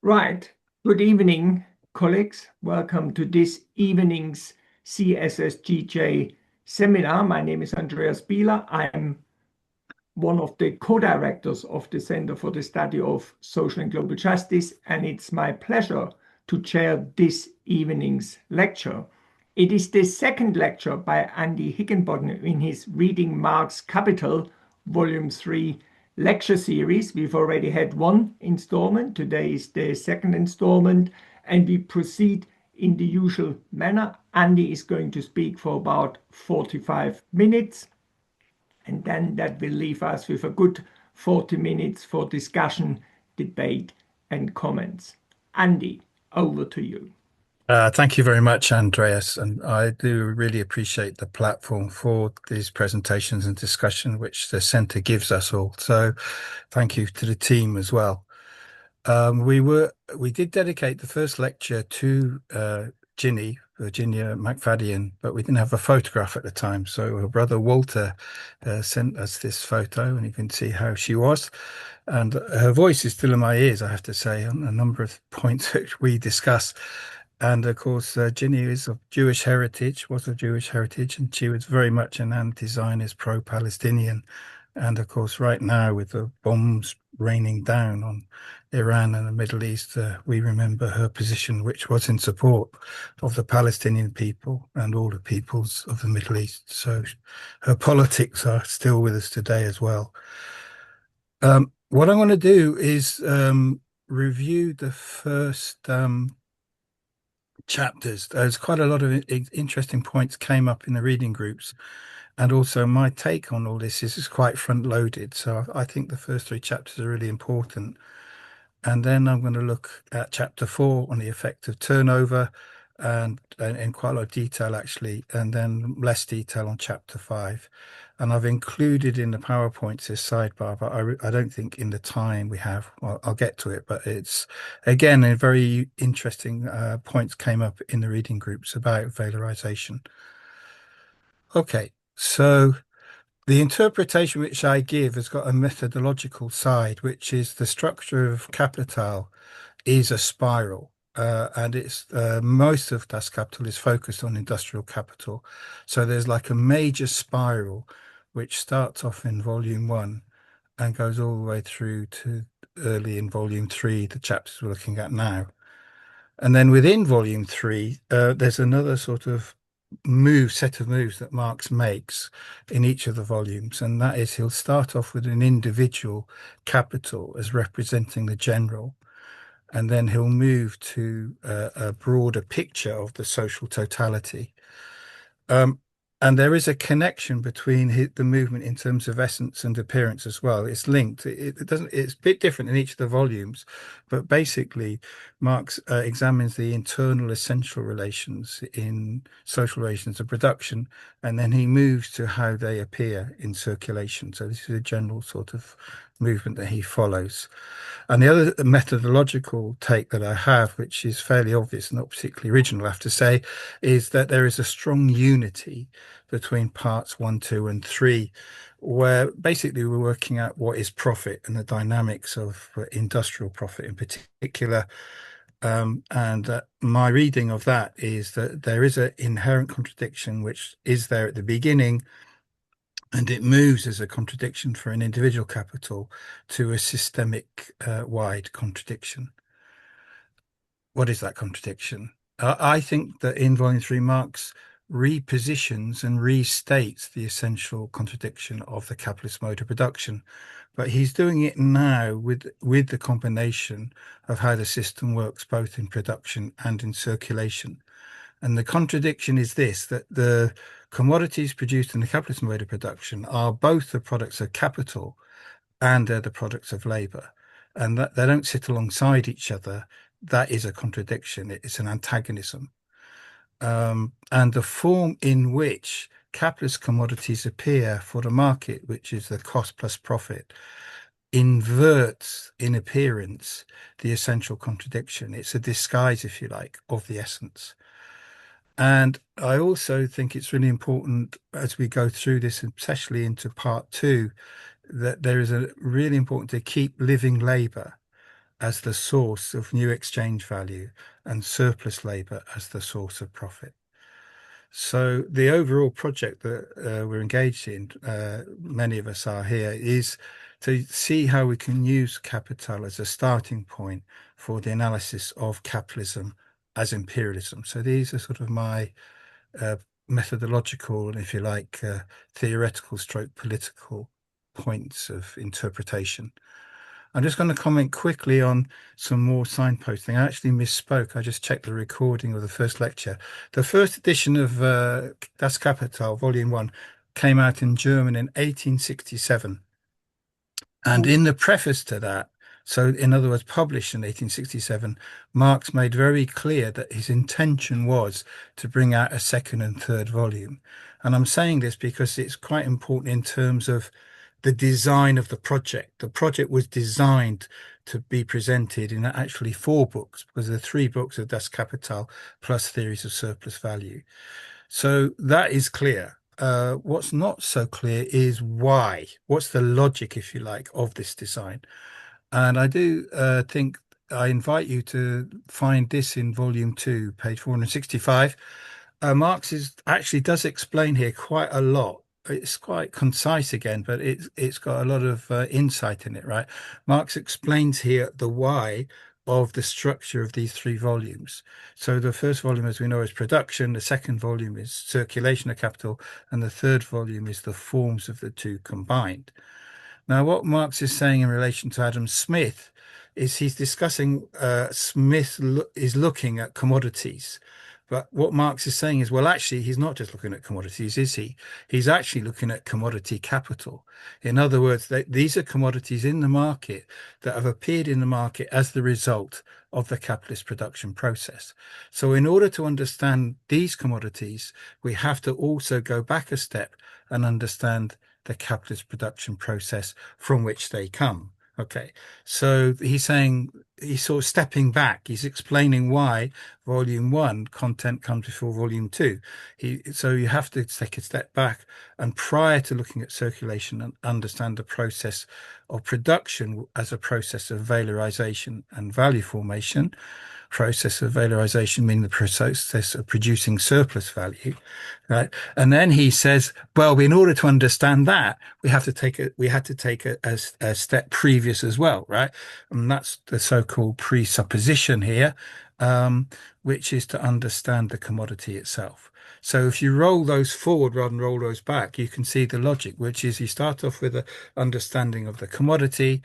Right. Good evening, colleagues. Welcome to this evening's CSSGJ seminar. My name is Andreas Bieler. I'm one of the co-directors of the Center for the Study of Social and Global Justice, and it's my pleasure to chair this evening's lecture. It is the second lecture by Andy Higginbottom in his Reading Marx Capital, Volume 3 lecture series. We've already had one installment. Today is the second installment, and we proceed in the usual manner. Andy is going to speak for about 45 minutes. And then that will leave us with a good 40 minutes for discussion, debate, and comments. Andy, over to you. Thank you very much, Andreas. And I do really appreciate the platform for these presentations and discussion which the Centre gives us all. So thank you to the team as well. We did dedicate the first lecture to Virginia McFadden, but we didn't have a photograph at the time. So her brother Walter sent us this photo, and you can see how she was. And her voice is still in my ears, I have to say, on a number of points which we discuss. And of course, Ginny is of Jewish heritage, was of Jewish heritage, and she was very much an anti-Zionist, pro-Palestinian. And of course, right now, with the bombs raining down on Iran and the Middle East, we remember her position, which was in support of the Palestinian people and all the peoples of the Middle East. So her politics are still with us today as well. What I want to do is review the first chapters. There's quite a lot of interesting points came up in the reading groups, and also my take on all this is quite front loaded. So I think the first three chapters are really important. And then I'm going to look at chapter 4 on the effect of turnover and in quite a lot of detail, actually, and then less detail on chapter 5. And I've included in the PowerPoints this sidebar, but I don't think in the time we have, well, I'll get to it, but it's, again, a very interesting points came up in the reading groups about valorization. Okay, so the interpretation which I give has got a methodological side, which is the structure of capital is a spiral. And it's most of Das Kapital is focused on industrial capital. So there's like a major spiral which starts off in volume 1 and goes all the way through to early in volume 3, the chapters we're looking at now. And then within volume 3, there's another sort of set of moves that Marx makes in each of the volumes. And that is he'll start off with an individual capital as representing the general. And then he'll move to a broader picture of the social totality. Um, and there is a connection between the movement in terms of essence and appearance as well. It's linked. It doesn't. It's a bit different in each of the volumes, but basically, Marx examines the internal essential relations in social relations of production, and then he moves to how they appear in circulation. So this is a general sort of movement that he follows. And the other methodological take that I have, which is fairly obvious, not particularly original, I have to say, is that there is a strong unity between parts 1, 2, and 3, where basically we're working out what is profit and the dynamics of industrial profit in particular. And my reading of that is that there is an inherent contradiction which is there at the beginning, and it moves as a contradiction for an individual capital to a systemic wide contradiction. What is that contradiction? I think that in Volume 3, Marx repositions and restates the essential contradiction of the capitalist mode of production. But he's doing it now with the combination of how the system works both in production and in circulation. And the contradiction is this, that the commodities produced in the capitalist mode of production are both the products of capital and they're the products of labor, and that they don't sit alongside each other. That is a contradiction. It's an antagonism. And the form in which capitalist commodities appear for the market, which is the cost plus profit, inverts in appearance the essential contradiction. It's a disguise, if you like, of the essence. And I also think it's really important as we go through this, especially into part 2, that there is a really important to keep living labor as the source of new exchange value and surplus labor as the source of profit. So the overall project that we're engaged in, many of us are here, is to see how we can use capital as a starting point for the analysis of capitalism as imperialism. So these are sort of my uh, methodological, and if you like, theoretical stroke political points of interpretation. I'm just going to comment quickly on some more signposting. I actually misspoke. I just checked the recording of the first lecture. The first edition of Das Kapital, Volume 1, came out in German in 1867. And in the preface to that, so in other words, published in 1867, Marx made very clear that his intention was to bring out a second and third volume. And I'm saying this because it's quite important in terms of the design of the project. The project was designed to be presented in actually 4 books, because there are 3 books of Das Kapital plus theories of surplus value. So that is clear. What's not so clear is why. What's the logic, if you like, of this design? And I do think I invite you to find this in volume 2, page 465. Marx actually does explain here quite a lot. It's quite concise again, but it's got a lot of insight in it, right? Marx explains here the why of the structure of these 3 volumes. So the first volume, as we know, is production. The second volume is circulation of capital, and the third volume is the forms of the two combined. Now, what Marx is saying in relation to Adam Smith is he's discussing Smith is looking at commodities. But what Marx is saying is, well, actually, he's not just looking at commodities, is he? He's actually looking at commodity capital. In other words, these are commodities in the market that have appeared in the market as the result of the capitalist production process. So in order to understand these commodities, we have to also go back a step and understand the capitalist production process from which they come. Okay, so he's saying he's sort of stepping back. He's explaining why volume 1 content comes before volume 2. So you have to take a step back, and prior to looking at circulation, and understand the process of production as a process of valorization and value formation. Process of valorization meaning the process of producing surplus value, right? And then he says, well, in order to understand that, we had to take a step previous as well, right? And that's the so-called presupposition here, which is to understand the commodity itself. So if you roll those forward rather than roll those back, you can see the logic, which is you start off with an understanding of the commodity,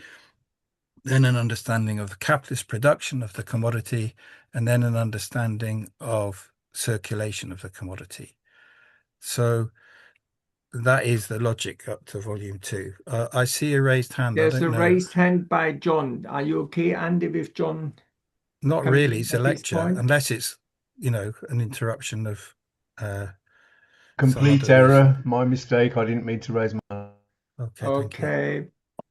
then an understanding of the capitalist production of the commodity, and then an understanding of circulation of the commodity. So that is the logic up to volume 2. I see a raised hand. I There's don't a know. raised hand by John. Are you okay, Andy, with John Not coming really. in It's a at this lecture, point? unless it's, an interruption of uh, some Complete other reason. error. My mistake. I didn't mean to raise my. Okay, thank you. Okay,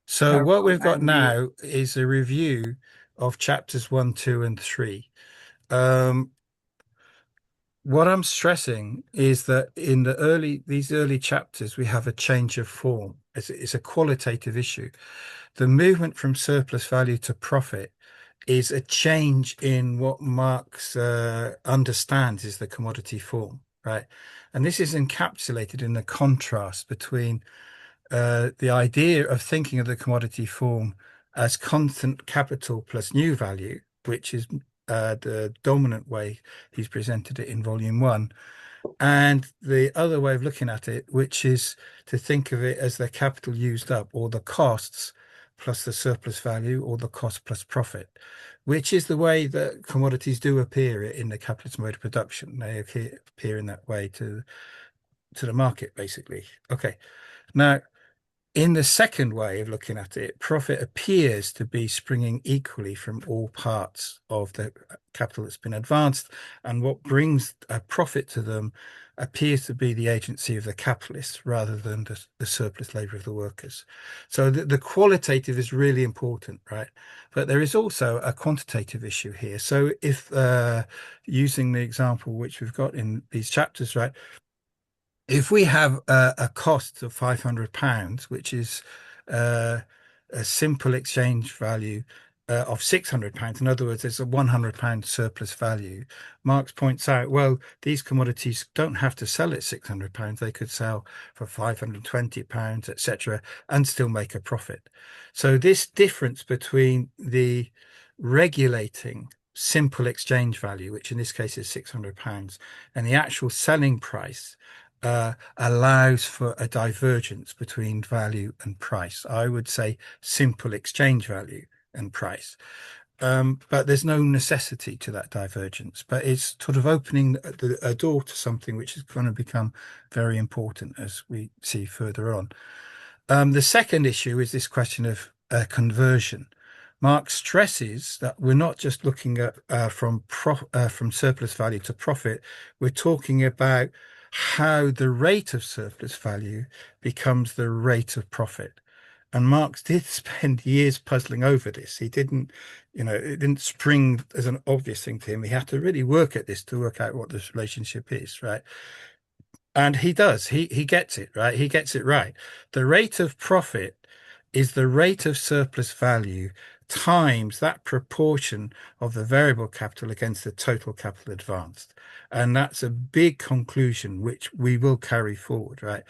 So carry what on, we've got Andy. now is a review of chapters 1, 2, and 3. Um, What I'm stressing is that in these early chapters, we have a change of form. It's a qualitative issue. The movement from surplus value to profit is a change in what Marx understands is the commodity form, right? And this is encapsulated in the contrast between the idea of thinking of the commodity form as constant capital plus new value, which is the dominant way he's presented it in volume 1, and the other way of looking at it, which is to think of it as the capital used up, or the costs plus the surplus value, or the cost plus profit, which is the way that commodities do appear in the capitalist mode of production. They appear in that way to the market, basically. Okay. Now, in the second way of looking at it, profit appears to be springing equally from all parts of the capital that's been advanced, and what brings a profit to them appears to be the agency of the capitalists rather than the surplus labor of the workers. So the qualitative is really important, right? But there is also a quantitative issue here. So if using the example which we've got in these chapters, right? If we have a cost of £500, which is a simple exchange value of £600. In other words, there's a £100 surplus value. Marx points out, well, these commodities don't have to sell at £600. They could sell for £520, etc., and still make a profit. So this difference between the regulating simple exchange value, which in this case is £600, and the actual selling price allows for a divergence between value and price. I would say simple exchange value and price. But there's no necessity to that divergence, but it's sort of opening a door to something which is going to become very important as we see further on. The second issue is this question of conversion. Marx stresses that we're not just looking at from surplus value to profit. We're talking about how the rate of surplus value becomes the rate of profit. And Marx did spend years puzzling over this. He didn't, it didn't spring as an obvious thing to him. He had to really work at this to work out what this relationship is, right? And he does. He gets it, right? He gets it right. The rate of profit is the rate of surplus value times that proportion of the variable capital against the total capital advanced. And that's a big conclusion, which we will carry forward, right?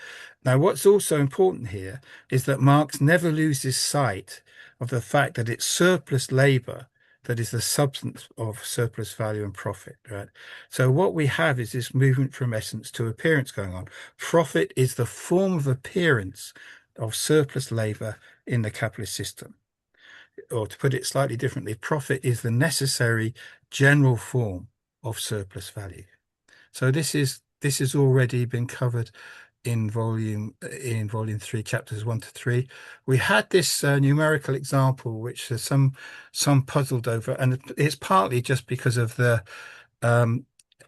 Now, what's also important here is that Marx never loses sight of the fact that it's surplus labor that is the substance of surplus value and profit, right? So what we have is this movement from essence to appearance going on. Profit is the form of appearance of surplus labor in the capitalist system. Or to put it slightly differently, profit is the necessary general form of surplus value. So this has already been covered in volume 3, chapters 1 to 3. We had this numerical example which some puzzled over, and it's partly just because of the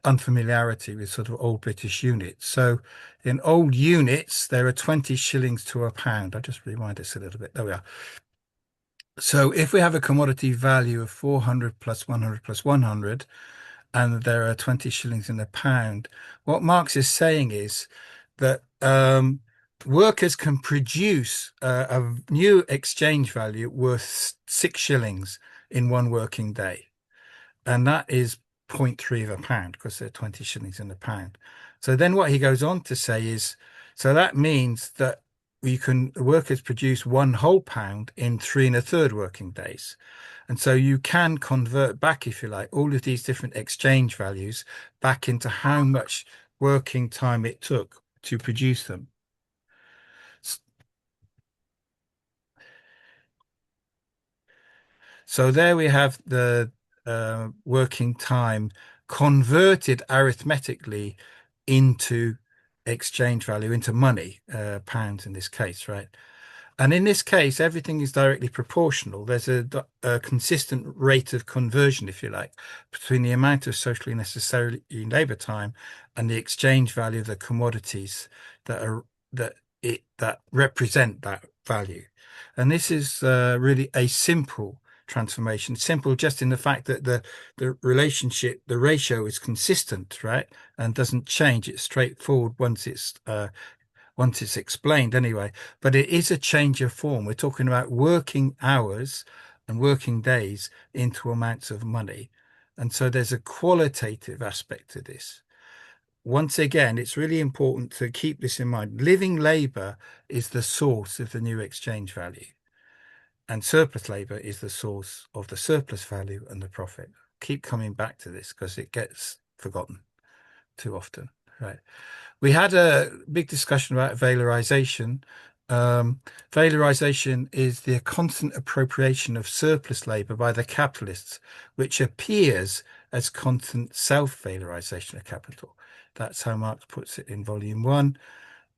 unfamiliarity with sort of old British units. So in old units there are 20 shillings to a pound. I'll just rewind this a little bit. There we are. So if we have a commodity value of 400 plus 100 plus 100, and there are 20 shillings in a pound, what Marx is saying is that workers can produce a new exchange value worth 6 shillings in one working day. And that is 0.3 of a pound because there are 20 shillings in a pound. So then what he goes on to say is, so that means that workers produce 1 whole pound in 3 1/3 working days. And so you can convert back, if you like, all of these different exchange values back into how much working time it took to produce them. So there we have the working time converted arithmetically into exchange value, into money, pounds in this case, right? And in this case, everything is directly proportional. There's a consistent rate of conversion, if you like, between the amount of socially necessary labour time and the exchange value of the commodities that represent that value. And this is really a simple transformation, simple just in the fact that the relationship, the ratio is consistent, right, and doesn't change. It's straightforward once it's explained anyway, but it is a change of form. We're talking about working hours and working days into amounts of money. And so there's a qualitative aspect to this. Once again, it's really important to keep this in mind. Living labor is the source of the new exchange value, and surplus labor is the source of the surplus value and the profit. Keep coming back to this because it gets forgotten too often, right? We had a big discussion about valorization. Valorization is the constant appropriation of surplus labor by the capitalists, which appears as constant self-valorization of capital. That's how Marx puts it in volume 1.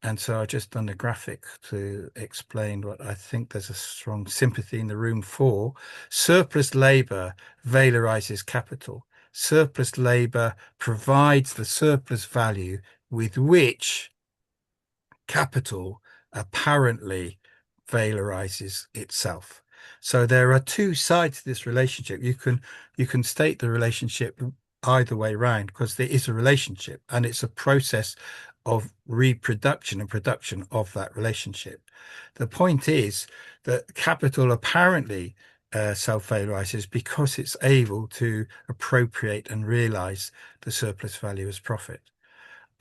And so I've just done a graphic to explain what I think there's a strong sympathy in the room for. Surplus labor valorizes capital. Surplus labor provides the surplus value with which capital apparently valorizes itself. So there are two sides to this relationship. You can state the relationship either way around because there is a relationship and it's a process of reproduction and production of that relationship. The point is that capital apparently self-valorizes because it's able to appropriate and realize the surplus value as profit.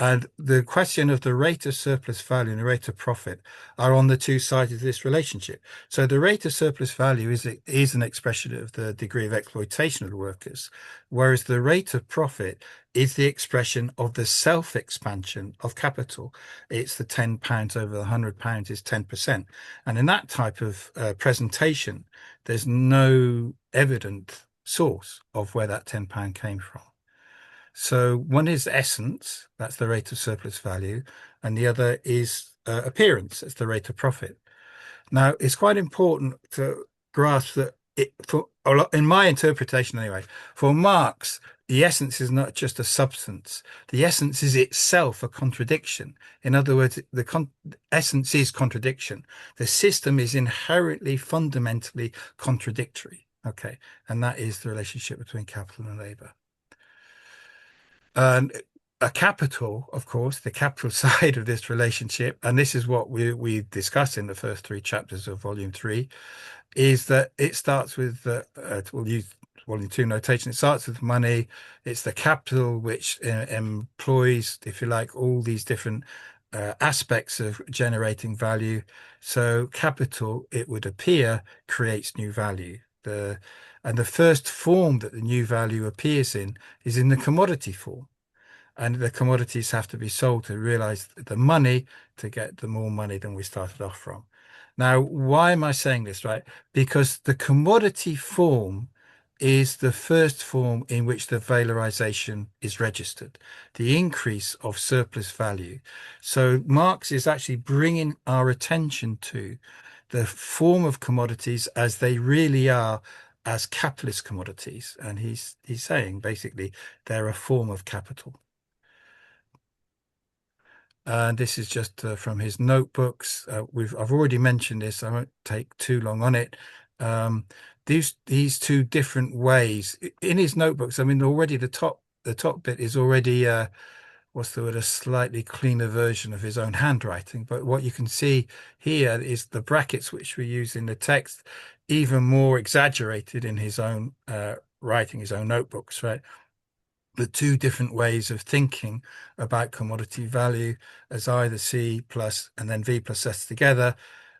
And the question of the rate of surplus value and the rate of profit are on the two sides of this relationship. So the rate of surplus value is an expression of the degree of exploitation of the workers, whereas the rate of profit is the expression of the self-expansion of capital. It's the £10 over the £100 is 10%. And in that type of presentation, there's no evident source of where that £10 came from. So one is essence, that's the rate of surplus value, and the other is appearance, that's the rate of profit. Now, it's quite important to grasp that in my interpretation anyway, for Marx, the essence is not just a substance. The essence is itself a contradiction. In other words, the essence is contradiction. The system is inherently, fundamentally contradictory. Okay, and that is the relationship between capital and labor. And a capital, of course, the capital side of this relationship, and this is what we discuss in the first three chapters of Volume 3, is that it starts with, we'll use Volume 2 notation, it starts with money. It's the capital which employs, if you like, all these different aspects of generating value. So capital, it would appear, creates new value. And the first form that the new value appears in is in the commodity form. And the commodities have to be sold to realize the money to get the more money than we started off from. Now, why am I saying this, right? Because the commodity form is the first form in which the valorization is registered, the increase of surplus value. So Marx is actually bringing our attention to the form of commodities as they really are as capitalist commodities. And he's saying basically they're a form of capital. And this is just from his notebooks. I've already mentioned this. I won't take too long on it. These two different ways in his notebooks. I mean, already the top bit is already what's the word? A slightly cleaner version of his own handwriting. But what you can see here is the brackets which we use in the text, even more exaggerated in his own writing, his own notebooks, right? The two different ways of thinking about commodity value as either C plus and then V plus S together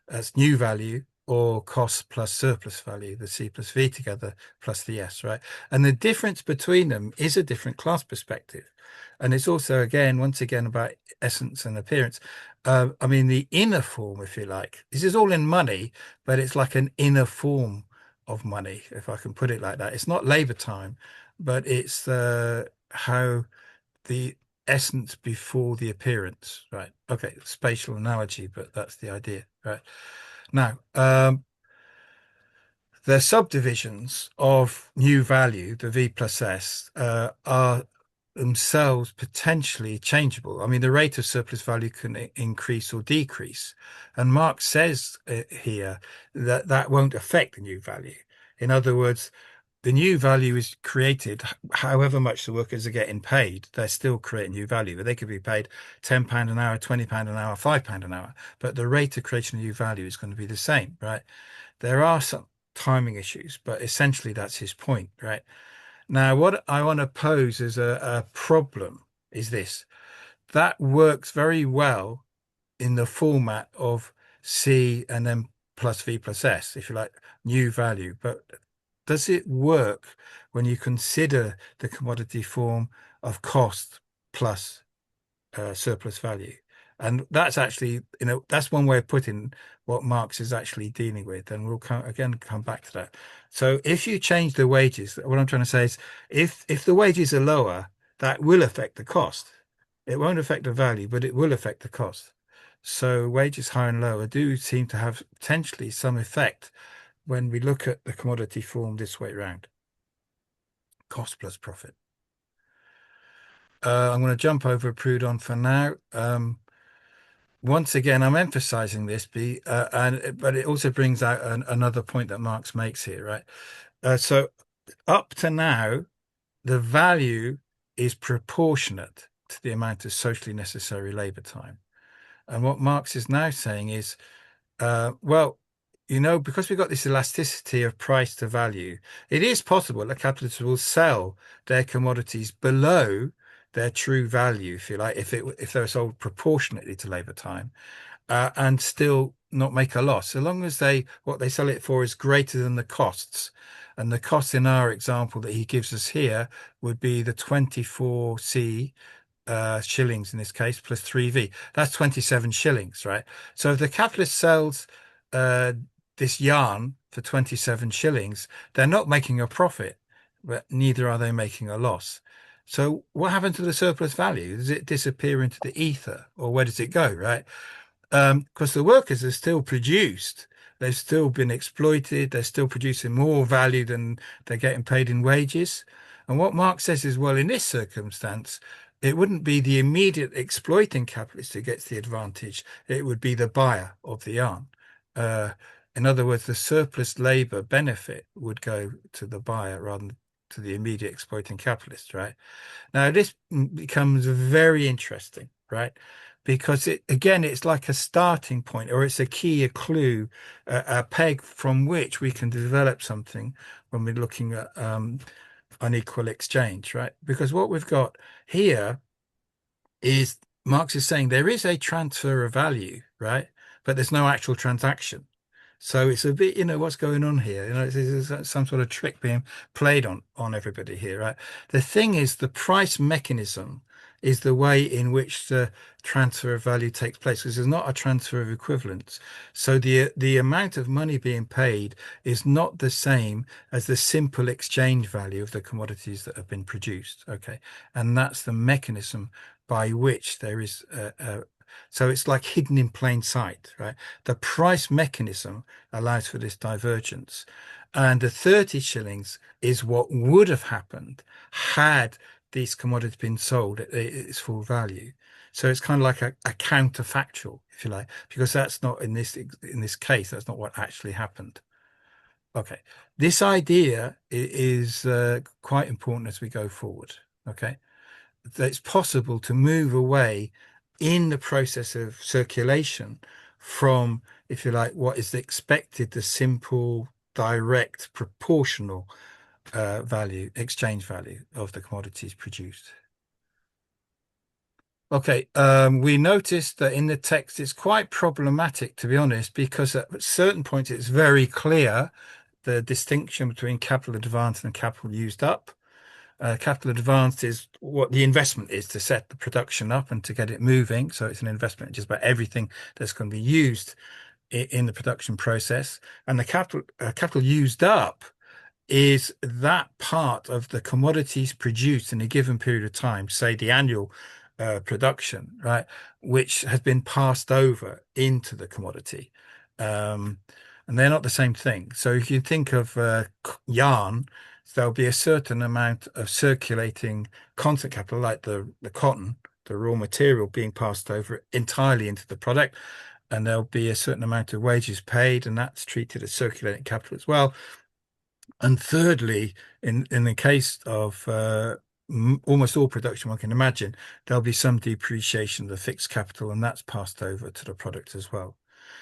as new value, or cost plus surplus value, the C plus V together plus the S, right? And the difference between them is a different class perspective. And it's also, once again, about essence and appearance. I mean, the inner form, if you like, this is all in money, but it's like an inner form of money, if I can put it like that. It's not labor time, but it's how the essence before the appearance, right? Okay, spatial analogy, but that's the idea, right? Now, the subdivisions of new value, the V plus S, are themselves potentially changeable. I mean, the rate of surplus value can increase or decrease. And Marx says here that that won't affect the new value. In other words, the new value is created however much the workers are getting paid. They're still creating new value, but they could be paid £10 an hour, £20 an hour, £5 an hour. But the rate of creation of new value is going to be the same, right? There are some timing issues, but essentially that's his point, right? Now, what I want to pose as a problem is this. That works very well in the format of C and then plus V plus S, if you like, new value. But does it work when you consider the commodity form of cost plus surplus value? And that's actually, that's one way of putting what Marx is actually dealing with. And we'll come back to that. So if you change the wages, what I'm trying to say is if the wages are lower, that will affect the cost. It won't affect the value, but it will affect the cost. So wages higher and lower do seem to have potentially some effect when we look at the commodity form this way around. Cost plus profit. I'm going to jump over Proudhon for now. Once again, I'm emphasizing this, but it also brings out another point that Marx makes here, right? So up to now, the value is proportionate to the amount of socially necessary labor time. And what Marx is now saying is, well, because we've got this elasticity of price to value, it is possible that capitalists will sell their commodities below their true value, if you like, if they're sold proportionately to labour time, and still not make a loss, so long as what they sell it for is greater than the costs. And the cost in our example that he gives us here would be the 24C shillings in this case plus 3V. That's 27 shillings, right? So if the capitalist sells uh, this yarn for 27 shillings, they're not making a profit, but neither are they making a loss. So what happened to the surplus value? Does it disappear into the ether, or where does it go, right? Because the workers are still produced. They've still been exploited. They're still producing more value than they're getting paid in wages. And what Marx says is, well, in this circumstance, it wouldn't be the immediate exploiting capitalist who gets the advantage. It would be the buyer of the yarn. Uh, in other words, the surplus labor benefit would go to the buyer rather than to the immediate exploiting capitalist, right? Now, this becomes very interesting, right? Because it's like a starting point, or it's a key, a clue, a peg from which we can develop something when we're looking at unequal exchange, right? Because what we've got here is Marx is saying there is a transfer of value, right? But there's no actual transaction. So it's a bit, what's going on here? It's some sort of trick being played on everybody here, right? The thing is, the price mechanism is the way in which the transfer of value takes place, because there's not a transfer of equivalence. So the amount of money being paid is not the same as the simple exchange value of the commodities that have been produced. Okay, and that's the mechanism by which there is so it's like hidden in plain sight, right? The price mechanism allows for this divergence. And the 30 shillings is what would have happened had these commodities been sold at its full value. So it's kind of like a counterfactual, if you like, because that's not in this case, that's not what actually happened. Okay, this idea is quite important as we go forward. Okay, that it's possible to move away in the process of circulation from, if you like, what is expected, the simple, direct, proportional exchange value of the commodities produced. Okay, we noticed that in the text it's quite problematic, to be honest, because at certain points it's very clear the distinction between capital advanced and capital used up. Capital advanced is what the investment is to set the production up and to get it moving. So it's an investment in just about everything that's going to be used in the production process. And the capital used up is that part of the commodities produced in a given period of time, say the annual production, right, which has been passed over into the commodity. And they're not the same thing. So if you think of yarn, there'll be a certain amount of circulating constant capital, like the cotton, the raw material being passed over entirely into the product. And there'll be a certain amount of wages paid, and that's treated as circulating capital as well. And thirdly, in the case of almost all production one can imagine, there'll be some depreciation of the fixed capital, and that's passed over to the product as well.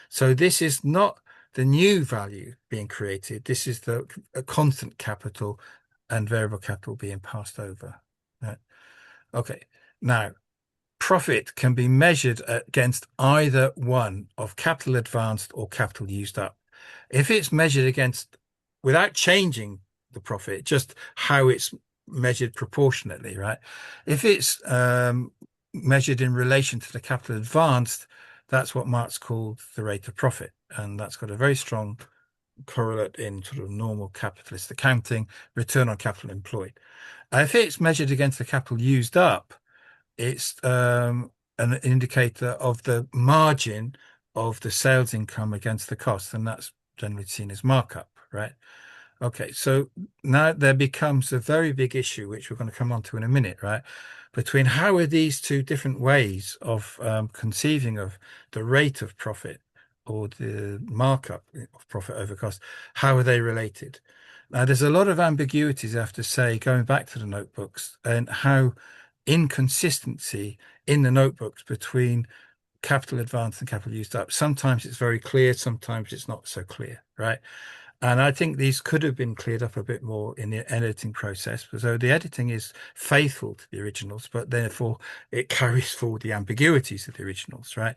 So this is not the new value being created. This is the constant capital and variable capital being passed over. Right? Okay. Now, profit can be measured against either one of capital advanced or capital used up. If it's measured against, without changing the profit, just how it's measured proportionately, right? If it's measured in relation to the capital advanced, that's what Marx called the rate of profit. And that's got a very strong correlate in sort of normal capitalist accounting, return on capital employed. If it's measured against the capital used up, it's an indicator of the margin of the sales income against the cost, and that's generally seen as markup, right? Okay, so now there becomes a very big issue, which we're going to come on to in a minute, right? Between how are these two different ways of conceiving of the rate of profit or the markup of profit over cost, how are they related? Now, there's a lot of ambiguities, I have to say, going back to the notebooks, and how inconsistency in the notebooks between capital advanced and capital used up. Sometimes it's very clear, sometimes it's not so clear, right? And I think these could have been cleared up a bit more in the editing process. So the editing is faithful to the originals, but therefore it carries forward the ambiguities of the originals, right?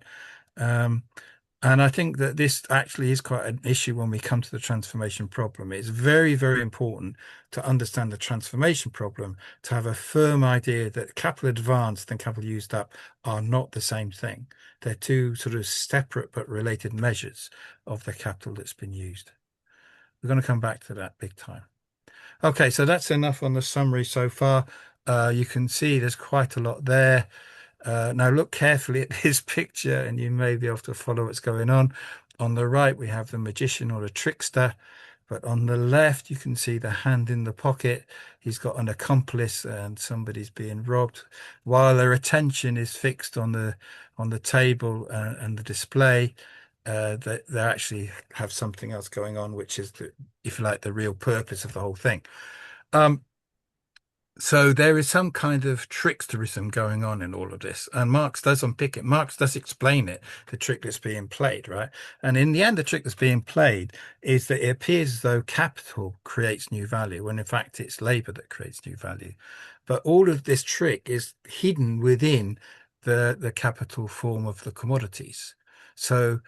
And I think that this actually is quite an issue when we come to the transformation problem. It's very, very important to understand the transformation problem, to have a firm idea that capital advanced and capital used up are not the same thing. They're two sort of separate but related measures of the capital that's been used. We're going to come back to that big time. Okay, so that's enough on the summary so far. You can see there's quite a lot there. Now look carefully at this picture and you may be able to follow what's going on. On the right, we have the magician or the trickster, but on the left, you can see the hand in the pocket. He's got an accomplice and somebody's being robbed, while their attention is fixed on the table and the display. They actually have something else going on, which is, if you like, the real purpose of the whole thing. So there is some kind of tricksterism going on in all of this, and Marx does unpick it. Marx does explain it, the trick that's being played, right? And in the end, the trick that's being played is that it appears as though capital creates new value, when in fact it's labor that creates new value. But all of this trick is hidden within the capital form of the commodities. So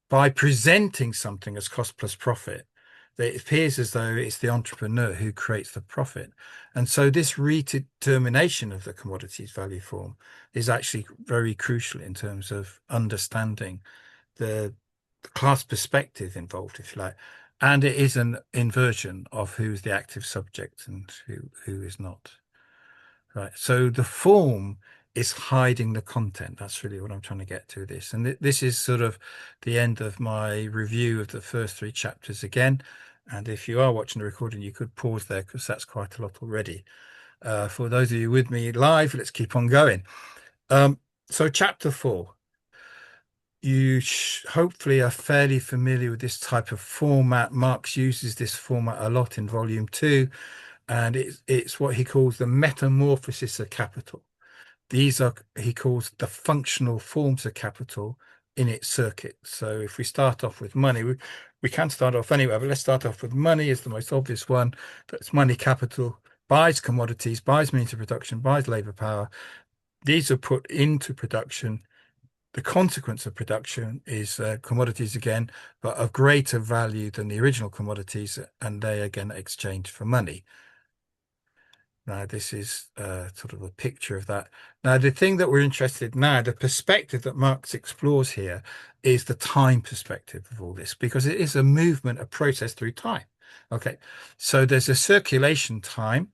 by presenting something as cost plus profit, it appears as though it's the entrepreneur who creates the profit. And so this redetermination of the commodities value form is actually very crucial in terms of understanding the class perspective involved, if you like. And it is an inversion of who's the active subject and who is not. Right. So the form is hiding the content. That's really what I'm trying to get to this. And this is sort of the end of my review of the first 3 chapters again. And if you are watching the recording, you could pause there because that's quite a lot already. For those of you with me live, let's keep on going. So chapter 4. You hopefully are fairly familiar with this type of format. Marx uses this format a lot in volume 2. And it's what he calls the metamorphosis of capital. These are, he calls, the functional forms of capital in its circuit. So if we start off with money, we can start off anywhere, but let's start off with money as the most obvious one. That's money capital, buys commodities, buys means of production, buys labor power. These are put into production. The consequence of production is commodities again, but of greater value than the original commodities, and they again exchange for money. Now, this is sort of a picture of that. Now, the thing that we're interested in now, the perspective that Marx explores here is the time perspective of all this, because it is a movement, a process through time. Okay, so there's a circulation time.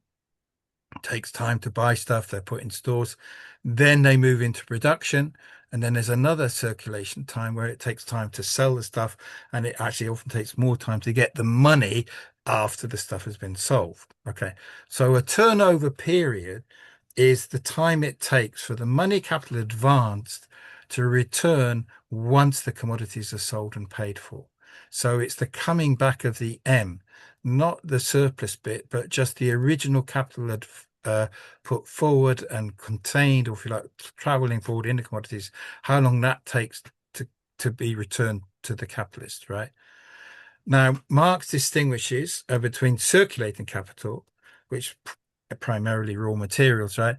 It takes time to buy stuff, they're put in stores. Then they move into production. And then there's another circulation time where it takes time to sell the stuff. And it actually often takes more time to get the money after the stuff has been sold. Okay, so a turnover period is the time it takes for the money capital advanced to return once the commodities are sold and paid for. So it's the coming back of the M, not the surplus bit, but just the original capital put forward and contained, or if you like, traveling forward in the commodities, how long that takes to be returned to the capitalist, right? Now, Marx distinguishes between circulating capital, which primarily raw materials, right?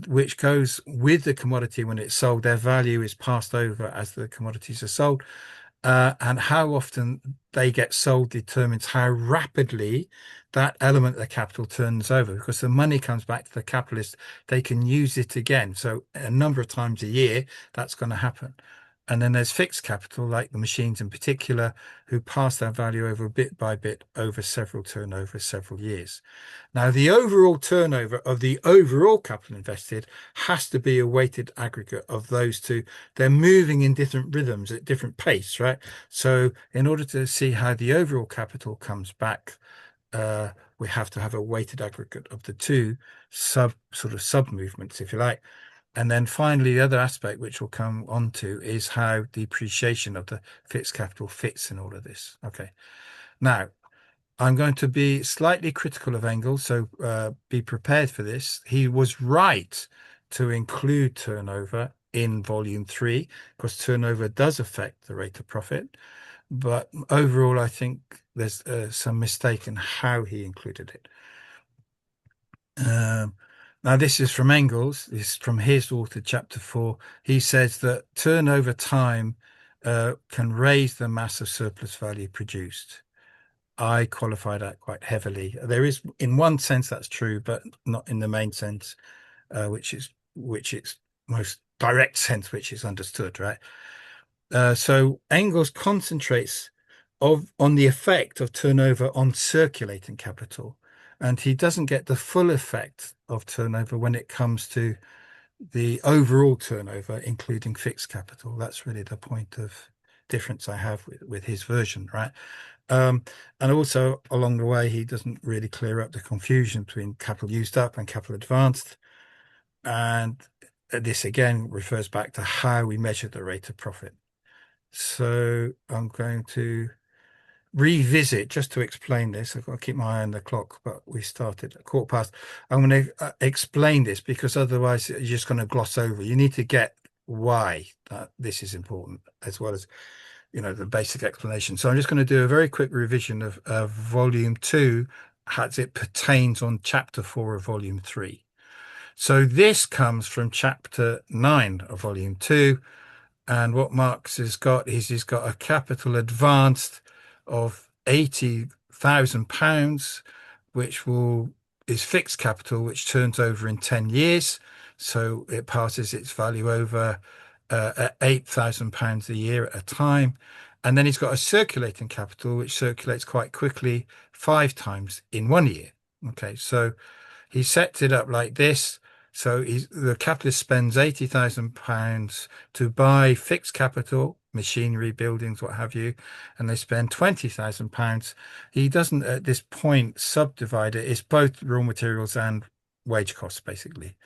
Which goes with the commodity when it's sold. Their value is passed over as the commodities are sold. And how often they get sold determines how rapidly that element of the capital turns over, because the money comes back to the capitalist, they can use it again. So a number of times a year, that's going to happen. And then there's fixed capital, like the machines in particular, who pass their value over bit by bit over several turnovers, several years. Now, the overall turnover of the overall capital invested has to be a weighted aggregate of those two. They're moving in different rhythms at different pace, right? So in order to see how the overall capital comes back, we have to have a weighted aggregate of the two sub movements, if you like. And then finally, the other aspect which we'll come on to is how depreciation of the fixed capital fits in all of this. Okay. Now, I'm going to be slightly critical of Engels, so be prepared for this. He was right to include turnover in volume 3, because turnover does affect the rate of profit. But overall, I think there's some mistake in how he included it. Now, this is from Engels. This is from his author, chapter 4. He says that turnover time can raise the mass of surplus value produced. I qualify that quite heavily. There is, in one sense, that's true, but not in the main sense, which is most direct sense, which is understood, right? So Engels concentrates on the effect of turnover on circulating capital, and he doesn't get the full effect of turnover when it comes to the overall turnover, including fixed capital. That's really the point of difference I have with his version, right? And also along the way, he doesn't really clear up the confusion between capital used up and capital advanced. And this again refers back to how we measure the rate of profit. So I'm going to revisit just to explain this. I've got to keep my eye on the clock, but we started at 1:15. I'm going to explain this because otherwise you're just going to gloss over. You need to get why this is important, as well as the basic explanation. So I'm just going to do a very quick revision of volume 2 as it pertains on chapter 4 of volume 3. So this comes from chapter 9 of volume 2. And what Marx has got is he's got a capital advanced of £80,000, which is fixed capital, which turns over in 10 years. So it passes its value over at £8,000 a year at a time. And then he's got a circulating capital, which circulates quite quickly 5 times in 1 year. Okay, so he sets it up like this. So the capitalist spends £80,000 to buy fixed capital, machinery, buildings, what have you, and they spend £20,000. He doesn't at this point subdivide it. It's both raw materials and wage costs, basically.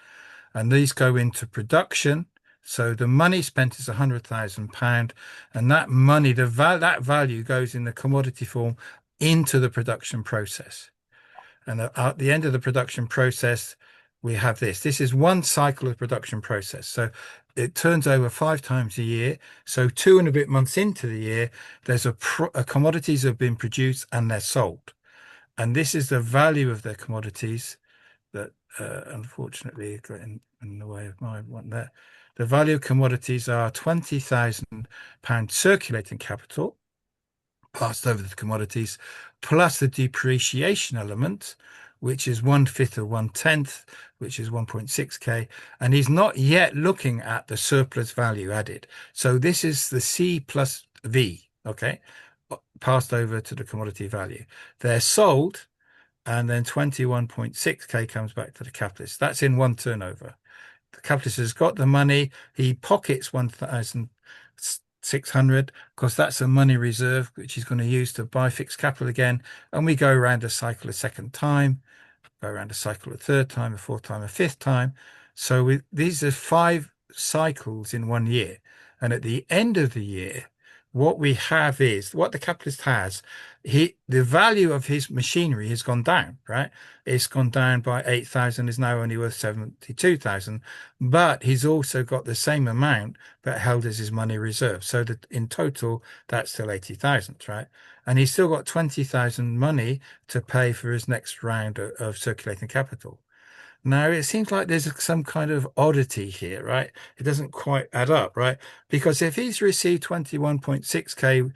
And these go into production. So the money spent is £100,000, and that money, that value goes in the commodity form into the production process. And at the end of the production process, we have this. This is one cycle of production process. So it turns over 5 times a year. So 2 and a bit months into the year, there's commodities have been produced and they're sold. And this is the value of their commodities that unfortunately got in the way of my one there. The value of commodities are £20,000 circulating capital passed over the commodities, plus the depreciation element, which is 1/5 or 1/10, which is 1.6k, and he's not yet looking at the surplus value added. So this is the C plus V, okay, passed over to the commodity value. They're sold, and then 21.6k comes back to the capitalist. That's in one turnover. The capitalist has got the money. He pockets 1,600 because that's a money reserve which he's going to use to buy fixed capital again. And we go around a cycle a second time, go around a cycle a third time, a fourth time, a fifth time. So these are 5 cycles in 1 year. And at the end of the year, what we have is what the capitalist has. The value of his machinery has gone down, right? It's gone down by 8,000, is now only worth 72,000. But he's also got the same amount but held as his money reserve. So that in total, that's still 80,000, right? And he's still got 20,000 money to pay for his next round of circulating capital. Now, it seems like there's some kind of oddity here, right? It doesn't quite add up, right? Because if he's received 21.6k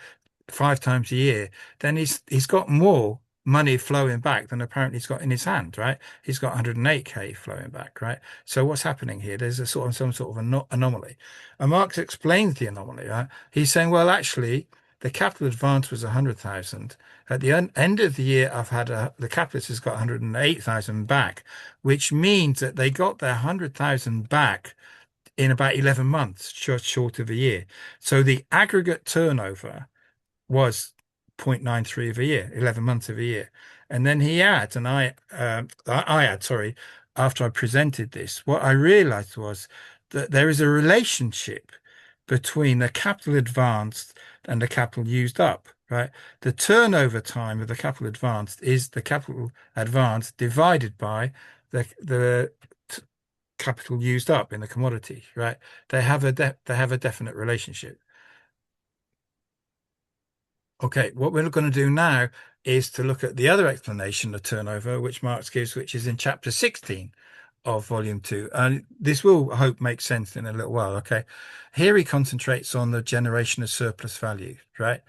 5 times a year, then he's got more money flowing back than apparently he's got in his hand, right? He's got 108k flowing back, right? So what's happening here? There's some sort of anomaly. And Marx explains the anomaly, right? He's saying, well, actually, the capital advance was 100,000. At the end of the year, the capitalist has got 108,000 back, which means that they got their 100,000 back in about 11 months, short of a year. So the aggregate turnover was 0.93 of a year, 11 months of a year. And then he adds, and I add, sorry, after I presented this, what I realized was that there is a relationship between the capital advanced and the capital used up, right? The turnover time of the capital advanced is the capital advanced divided by the capital used up in the commodity, right? They have a definite relationship. Okay, what we're going to do now is to look at the other explanation of turnover, which Marx gives, which is in chapter 16 of volume 2. And this will, I hope, make sense in a little while. Okay, here he concentrates on the generation of surplus value, right?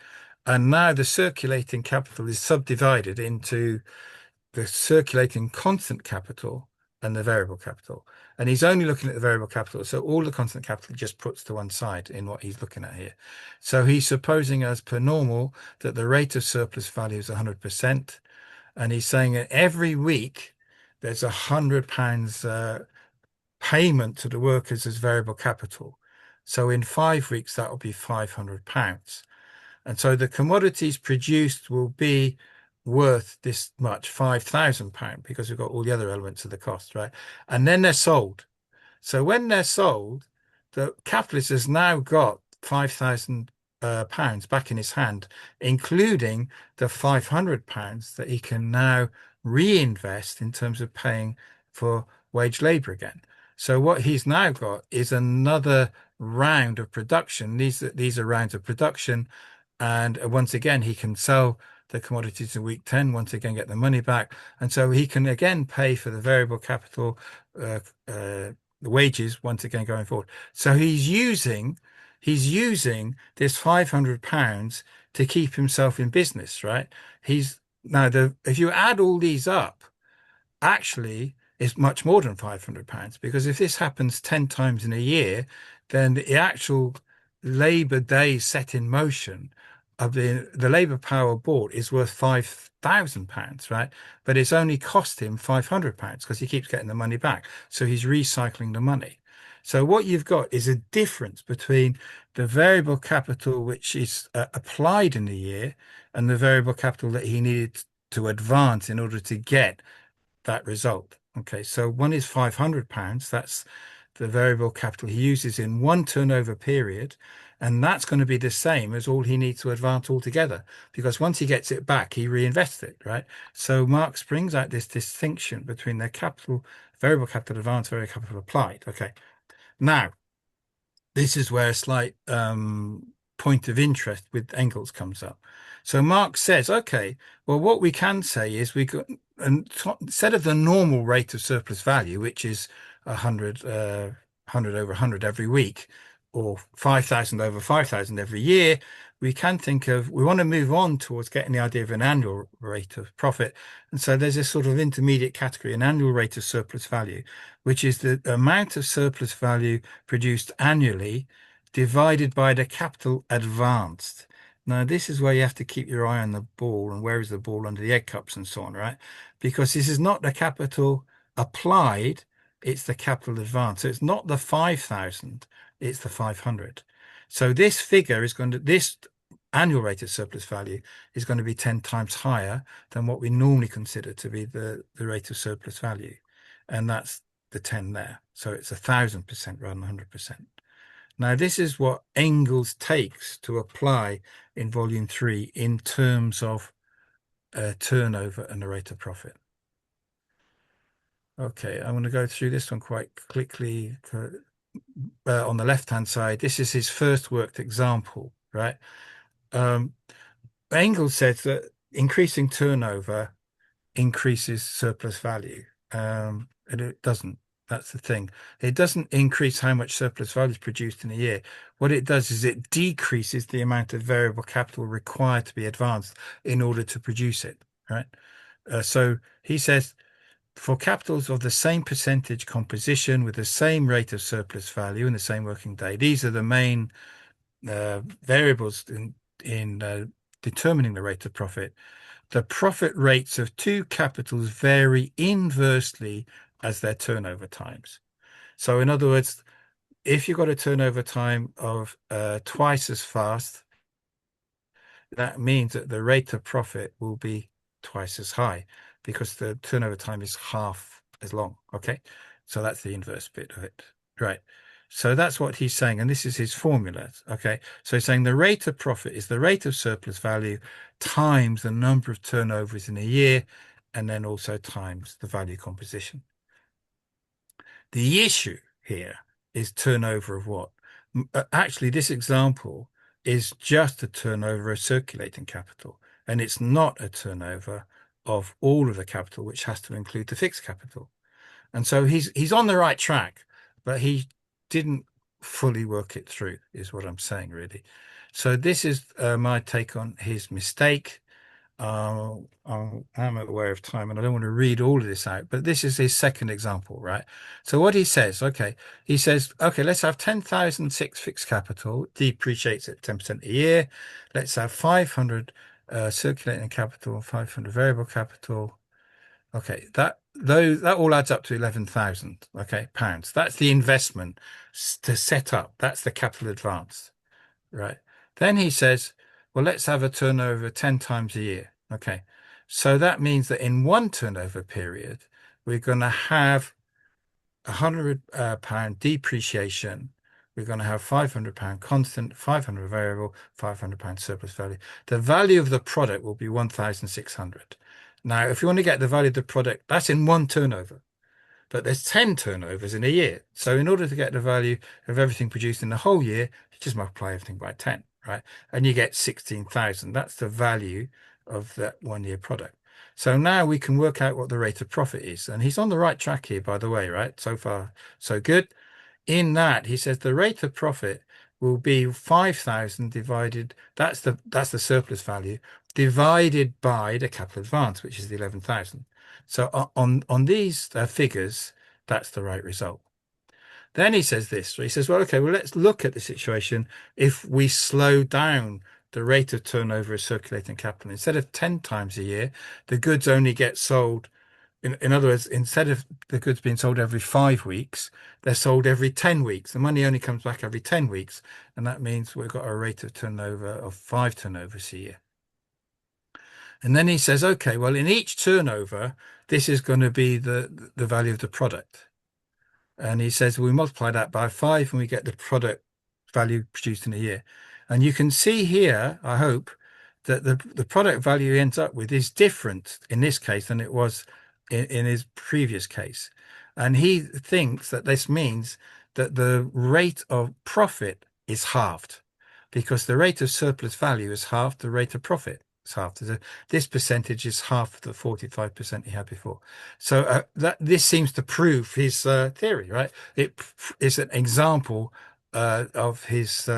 And now the circulating capital is subdivided into the circulating constant capital and the variable capital. And he's only looking at the variable capital. So all the constant capital he just puts to one side in what he's looking at here. So he's supposing, as per normal, that the rate of surplus value is 100%. And he's saying that every week there's £100 payment to the workers as variable capital. So in 5 weeks, that will be £500. And so the commodities produced will be worth this much, £5,000, because we've got all the other elements of the cost, right? And then they're sold. So when they're sold, the capitalist has now got £5,000 back in his hand, including the £500 that he can now reinvest in terms of paying for wage labor again. So what he's now got is another round of production. These are rounds of production. And once again, he can sell the commodities in week 10, once again, get the money back. And so he can again pay for the variable capital, the wages, once again, going forward. So he's using this £500 to keep himself in business, right? If you add all these up, actually it's much more than £500, because if this happens 10 times in a year, then the actual labor days set in motion of the labor power bought is worth £5,000, right? But it's only cost him £500 because he keeps getting the money back. So he's recycling the money. So what you've got is a difference between the variable capital which is applied in the year and the variable capital that he needed to advance in order to get that result. Okay, so one is £500. That's the variable capital he uses in one turnover period. And that's going to be the same as all he needs to advance altogether, because once he gets it back, he reinvests it, right? So Marx brings out this distinction between their capital, variable capital advance, variable capital applied. Okay, now this is where a slight point of interest with Engels comes up. So Marx says, okay, well, what we can say is instead of the normal rate of surplus value, which is 100 over 100 every week, or 5,000 over 5,000 every year, we want to move on towards getting the idea of an annual rate of profit. And so there's this sort of intermediate category, an annual rate of surplus value, which is the amount of surplus value produced annually divided by the capital advanced. Now, this is where you have to keep your eye on the ball and where is the ball under the egg cups and so on, right? Because this is not the capital applied, it's the capital advanced. So it's not the 5,000, it's the 500. So this figure this annual rate of surplus value is going to be 10 times higher than what we normally consider to be the rate of surplus value. And that's the 10 there. So it's 1,000% rather than 100%. Now, this is what Engels takes to apply in volume 3 in terms of turnover and the rate of profit. Okay, I'm going to go through this one quite quickly. On the left-hand side, this is his first worked example, right? Engels says that increasing turnover increases surplus value, and it doesn't. That's the thing. It doesn't increase how much surplus value is produced in a year. What it does is it decreases the amount of variable capital required to be advanced in order to produce it, right? So he says, for capitals of the same percentage composition with the same rate of surplus value in the same working day, these are the main variables in determining the rate of profit. The profit rates of two capitals vary inversely as their turnover times. So in other words, if you've got a turnover time of twice as fast, that means that the rate of profit will be twice as high because the turnover time is half as long. Okay, so that's the inverse bit of it, right? So that's what he's saying, and this is his formula. Okay, so he's saying the rate of profit is the rate of surplus value times the number of turnovers in a year, and then also times the value composition. The issue here is turnover of what? Actually, this example is just a turnover of circulating capital, and it's not a turnover of all of the capital, which has to include the fixed capital. And so he's on the right track, but he didn't fully work it through, is what I'm saying, really. So this is my take on his mistake. I'm aware of time and I don't want to read all of this out, but this is his second example, right? So what he says, okay, let's have 10,006 fixed capital, depreciates at 10% a year. Let's have 500 circulating capital and 500 variable capital. Okay, that all adds up to 11,000, okay, pounds. That's the investment to set up. That's the capital advance, right? Then he says, well, let's have a turnover 10 times a year. Okay, so that means that in one turnover period, we're going to have £100 depreciation. We're going to have £500 constant, 500 variable, £500 surplus value. The value of the product will be 1,600. Now, if you want to get the value of the product, that's in one turnover, but there's 10 turnovers in a year. So in order to get the value of everything produced in the whole year, you just multiply everything by 10, right? And you get 16,000. That's the value of that 1 year product. So now we can work out what the rate of profit is. And he's on the right track here, by the way, right? So far, so good. In that, he says the rate of profit will be 5,000 divided, that's the surplus value, divided by the capital advance, which is the 11,000. So on these figures, that's the right result. Then he says this. So he says, well, okay, well, let's look at the situation if we slow down the rate of turnover of circulating capital. Instead of 10 times a year, the goods only get sold. In other words, instead of the goods being sold every 5 weeks, they're sold every 10 weeks. The money only comes back every 10 weeks. And that means we've got a rate of turnover of 5 turnovers a year. And then he says, okay, well, in each turnover, this is going to be the value of the product. And he says we multiply that by 5 and we get the product value produced in a year. And you can see here, I hope, that the product value he ends up with is different in this case than it was in his previous case. And he thinks that this means that the rate of profit is halved because the rate of surplus value is half the rate of profit. It's half. This percentage is half the 45% he had before. So this seems to prove his theory, right? It is an example of his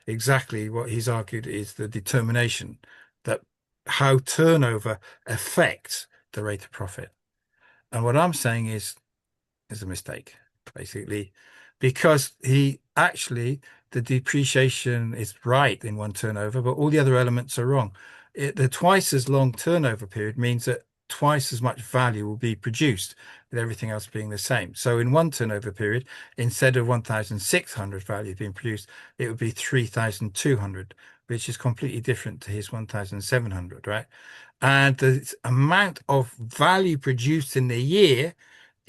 exactly what he's argued is the determination that how turnover affects the rate of profit. And what I'm saying is a mistake, basically, because he actually the depreciation is right in one turnover, but all the other elements are wrong. The twice as long turnover period means that twice as much value will be produced with everything else being the same. So in one turnover period, instead of 1,600 value being produced, it would be 3,200, which is completely different to his 1,700, right? And the amount of value produced in the year,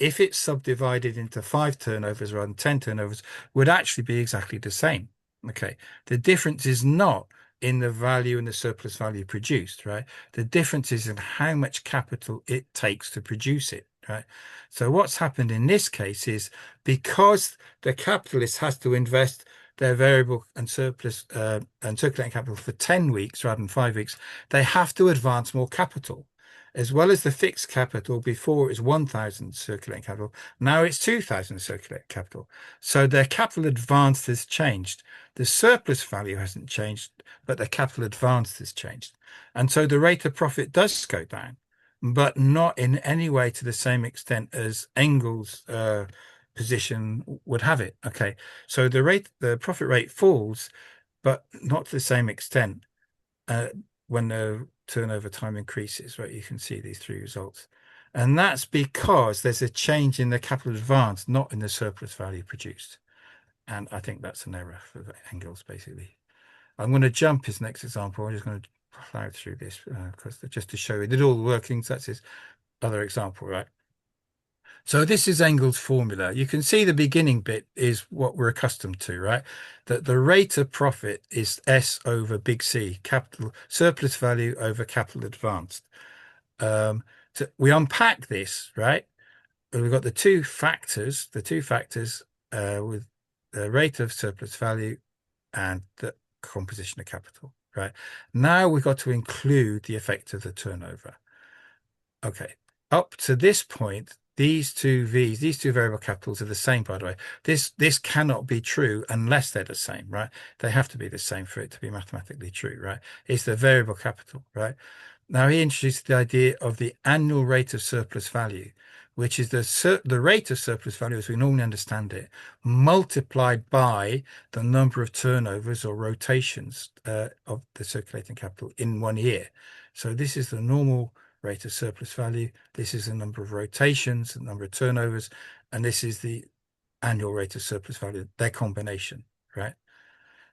if it's subdivided into 5 turnovers rather than 10 turnovers, would actually be exactly the same. Okay. The difference is not in the value and the surplus value produced, right? The difference is in how much capital it takes to produce it, right? So what's happened in this case is because the capitalist has to invest their variable and surplus and circulating capital for 10 weeks rather than 5 weeks, they have to advance more capital. As well as the fixed capital, before it was 1,000 circulating capital, now it's 2,000 circulating capital. So their capital advance has changed. The surplus value hasn't changed, but the capital advance has changed. And so the rate of profit does go down, but not in any way to the same extent as Engels' position would have it. Okay, so the profit rate falls, but not to the same extent when the turnover time increases, right? You can see these 3 results. And that's because there's a change in the capital advance, not in the surplus value produced. And I think that's an error for Engels, basically. I'm going to jump his next example. I'm just going to plow through this because just to show you did all the workings. That's his other example, right? So this is Engels' formula. You can see the beginning bit is what we're accustomed to, right? That the rate of profit is S over big C, capital surplus value over capital advanced. So we unpack this, right? we've got the two factors with the rate of surplus value and the composition of capital, right? Now we've got to include the effect of the turnover. Okay, up to this point, these two V's, these two variable capitals are the same, by the way. This cannot be true unless they're the same, right? They have to be the same for it to be mathematically true, right? It's the variable capital, right? Now he introduced the idea of the annual rate of surplus value, which is the rate of surplus value as we normally understand it, multiplied by the number of turnovers or rotations of the circulating capital in 1 year. So this is the normal rate of surplus value. This is the number of rotations, the number of turnovers, and this is the annual rate of surplus value, their combination, right?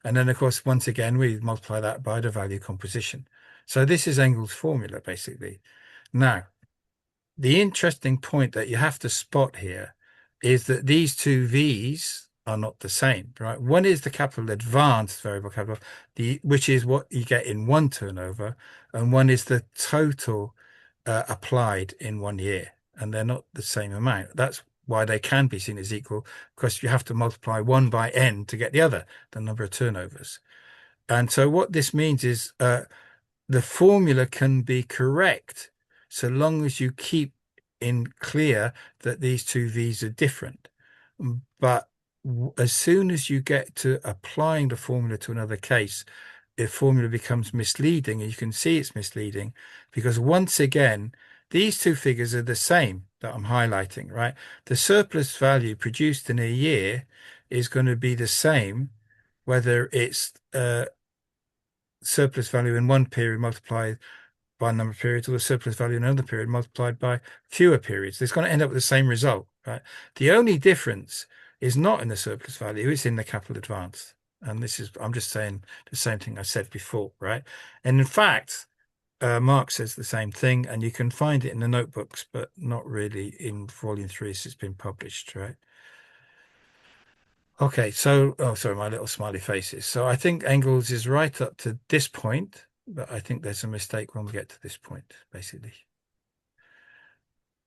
And then, of course, once again, we multiply that by the value composition. So this is Engels' formula, basically. Now, the interesting point that you have to spot here is that these two V's are not the same, right? One is the capital advanced variable capital, which is what you get in one turnover, and one is the total applied in 1 year, and they're not the same amount. That's why they can be seen as equal, because you have to multiply one by n to get the other, the number of turnovers. And so what this means is the formula can be correct so long as you keep in clear that these two V's are different. But as soon as you get to applying the formula to another case, the formula becomes misleading, and you can see it's misleading because once again, these two figures are the same that I'm highlighting, right? The surplus value produced in a year is going to be the same whether it's surplus value in one period multiplied by a number of periods, or the surplus value in another period multiplied by fewer periods. It's going to end up with the same result, right? The only difference is not in the surplus value, it's in the capital advance. And this is, I'm just saying the same thing I said before, right? And in fact, Marx says the same thing, and you can find it in the notebooks, but not really in volume 3 as it's been published, right? Okay, so, oh, sorry, my little smiley faces. So I think Engels is right up to this point, but I think there's a mistake when we get to this point, basically.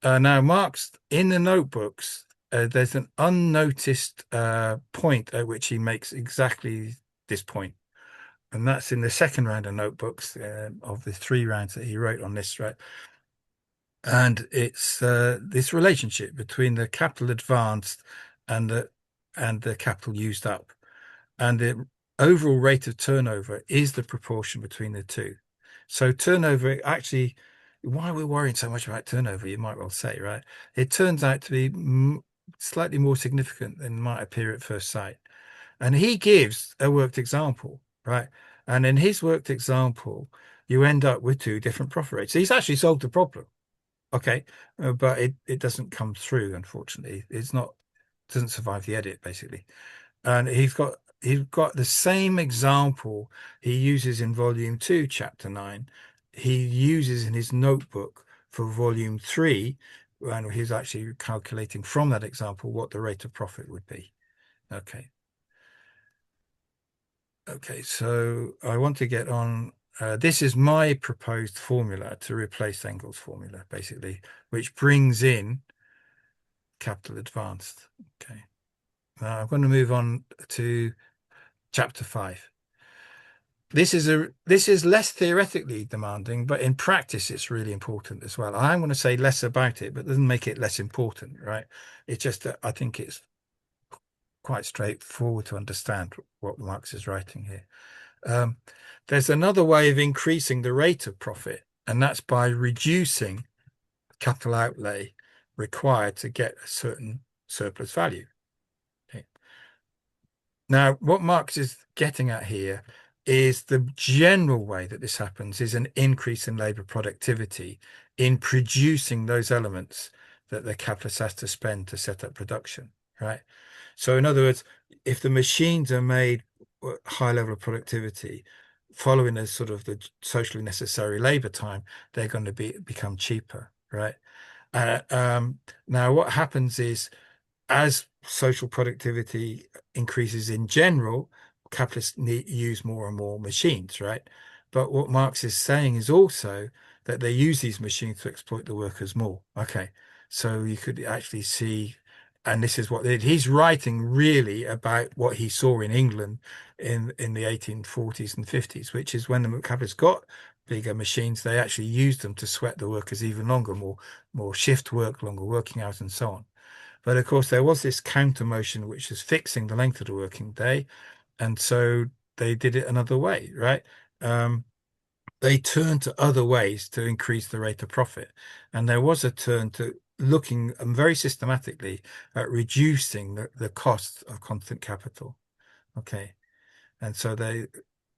Now, Marx, in the notebooks, there's an unnoticed point at which he makes exactly this point. And that's in the second round of notebooks of the 3 rounds that he wrote on this, right? And it's this relationship between the capital advanced and the capital used up. And the overall rate of turnover is the proportion between the two. So turnover actually, why we're worrying so much about turnover, you might well say, right? It turns out to be slightly more significant than might appear at first sight. And he gives a worked example, right? And in his worked example, you end up with 2 different profit rates. So he's actually solved the problem, okay? But it doesn't come through, unfortunately. Doesn't survive the edit, basically. And he's got the same example he uses in volume 2, chapter 9. He uses in his notebook for volume 3, and he's actually calculating from that example what the rate of profit would be. Okay. Okay, so I want to get on. This is my proposed formula to replace Engels' formula, basically, which brings in capital advanced. Okay. Now I'm going to move on to chapter 5. This is less theoretically demanding, but in practice it's really important as well. I'm going to say less about it, but it doesn't make it less important, right? It's just that I think it's quite straightforward to understand what Marx is writing here. There's another way of increasing the rate of profit, and that's by reducing capital outlay required to get a certain surplus value. Okay. Now, what Marx is getting at here is the general way that this happens is an increase in labor productivity in producing those elements that the capitalist has to spend to set up production, right? So in other words, if the machines are made high level of productivity following a sort of the socially necessary labor time, they're going to become cheaper, right? Now what happens is, as social productivity increases in general, capitalists use more and more machines, right? But what Marx is saying is also that they use these machines to exploit the workers more. Okay, So you could actually see, and this is what he's writing really about what he saw in England in the 1840s and 50s, which is when the capitalists got bigger machines, they actually used them to sweat the workers even longer, more shift work, longer working hours, and so on. But of course, there was this counter motion which is fixing the length of the working day, and so they did it another way, right? They turned to other ways to increase the rate of profit. And there was a turn to looking very systematically at reducing the cost of constant capital. Okay. And so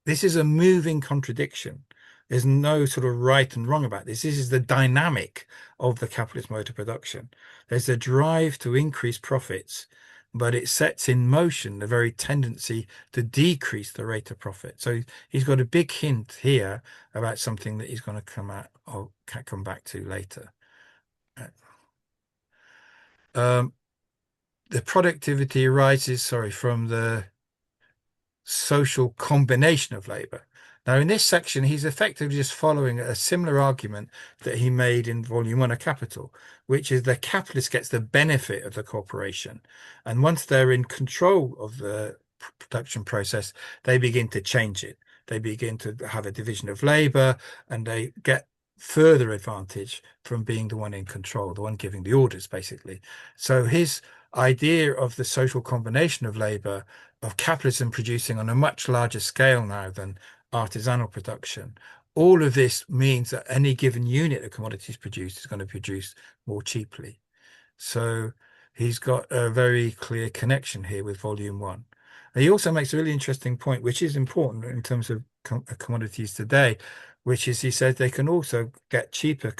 this is a moving contradiction. There's no sort of right and wrong about this. This is the dynamic of the capitalist mode of production. There's a drive to increase profits, but it sets in motion the very tendency to decrease the rate of profit. So he's got a big hint here about something that he's going to come back to later. The productivity arises, from the social combination of labor. Now, in this section, he's effectively just following a similar argument that he made in Volume 1 of Capital, which is the capitalist gets the benefit of the corporation. And once they're in control of the production process, they begin to change it. They begin to have a division of labor, and they get further advantage from being the one in control, the one giving the orders, basically. So his idea of the social combination of labor, of capitalism producing on a much larger scale now than artisanal production, all of this means that any given unit of commodities produced is going to produce more cheaply. So he's got a very clear connection here with Volume 1. And he also makes a really interesting point, which is important in terms of commodities today, which is he says they can also get cheaper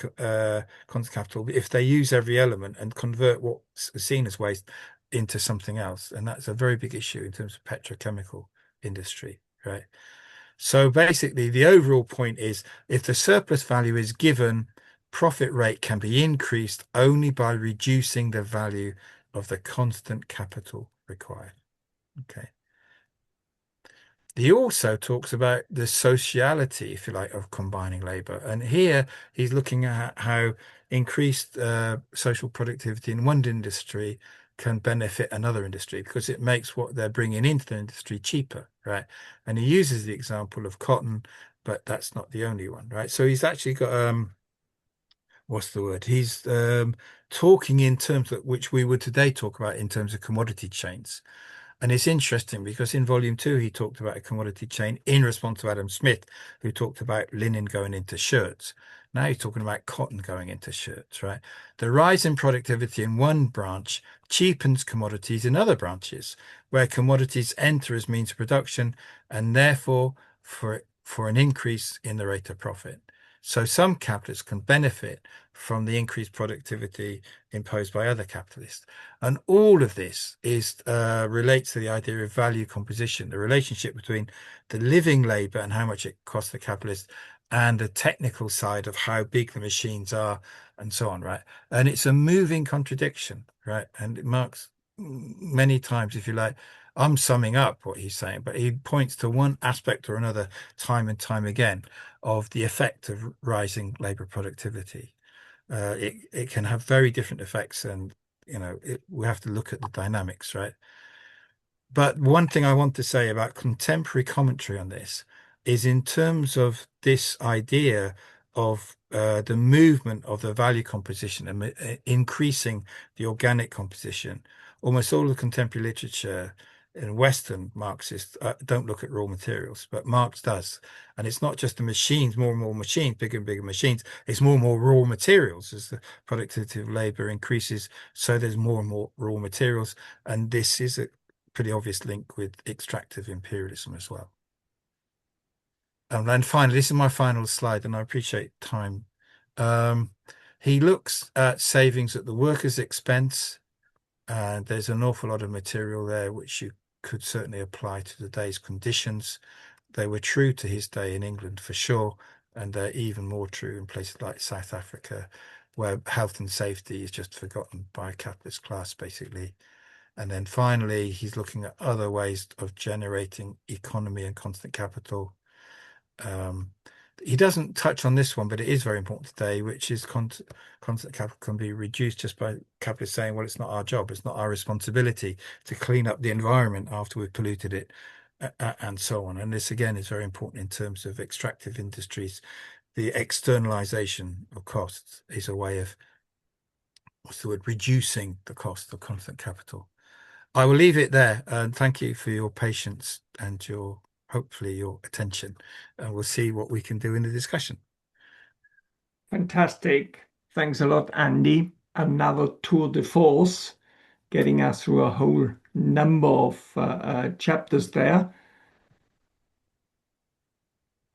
constant capital if they use every element and convert what's seen as waste into something else. And that's a very big issue in terms of petrochemical industry, right? So basically, the overall point is if the surplus value is given, profit rate can be increased only by reducing the value of the constant capital required. Okay. He also talks about the sociality, if you like, of combining labor. And here he's looking at how increased social productivity in one industry can benefit another industry because it makes what they're bringing into the industry cheaper, right? And he uses the example of cotton, but that's not the only one, right? So he's actually got, what's the word? He's talking in terms of which we would today talk about in terms of commodity chains. And it's interesting because in Volume 2, he talked about a commodity chain in response to Adam Smith, who talked about linen going into shirts. Now he's talking about cotton going into shirts, right? The rise in productivity in one branch cheapens commodities in other branches, where commodities enter as means of production and therefore for an increase in the rate of profit. So some capitalists can benefit from the increased productivity imposed by other capitalists. And all of this relates to the idea of value composition, the relationship between the living labor and how much it costs the capitalist and the technical side of how big the machines are and so on, right? And it's a moving contradiction, right? And Marx, many times, if you like, I'm summing up what he's saying, but he points to one aspect or another time and time again of the effect of rising labor productivity. It can have very different effects, and we have to look at the dynamics, right? But one thing I want to say about contemporary commentary on this is in terms of this idea of the movement of the value composition and increasing the organic composition. Almost all of the contemporary literature in Western Marxists don't look at raw materials, but Marx does. And it's not just the machines, more and more machines, bigger and bigger machines. It's more and more raw materials as the productivity of labor increases. So there's more and more raw materials. And this is a pretty obvious link with extractive imperialism as well. And then finally, this is my final slide, and I appreciate time. He looks at savings at the worker's expense. And there's an awful lot of material there which you could certainly apply to today's conditions. They were true to his day in England for sure, and they're even more true in places like South Africa, where health and safety is just forgotten by a capitalist class, basically. And then finally, he's looking at other ways of generating economy and constant capital. he doesn't touch on this one, but it is very important today, which is constant capital can be reduced just by capitalists saying, well, it's not our job, it's not our responsibility to clean up the environment after we've polluted it, and so on. And this again is very important in terms of extractive industries. The externalization of costs is a way of, what's the word, reducing the cost of constant capital. I will leave it there, and thank you for your patience and your hopefully your attention, and we'll see what we can do in the discussion. Fantastic. Thanks a lot, Andy. Another tour de force, getting us through a whole number of chapters there.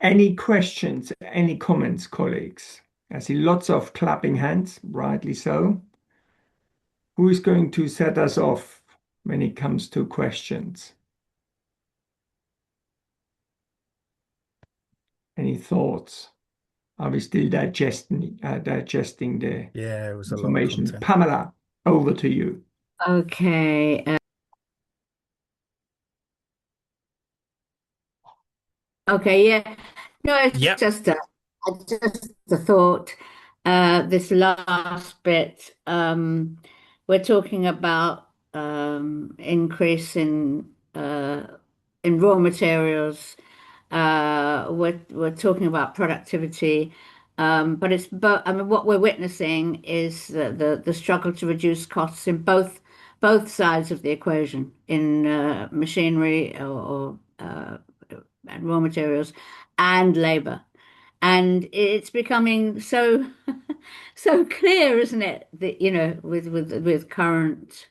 Any questions, any comments, colleagues? I see lots of clapping hands, rightly so. Who is going to set us off when it comes to questions? Any thoughts? Are we still digesting the Yeah, it was a lot of information? content. Pamela, over to you. Okay. Okay. Yeah. No, it's Yep. just a thought. This last bit, we're talking about increase in raw materials. We're talking about productivity, but I mean, what we're witnessing is the struggle to reduce costs in both sides of the equation, in machinery or and raw materials and labor. And it's becoming so so clear, isn't it? That, with current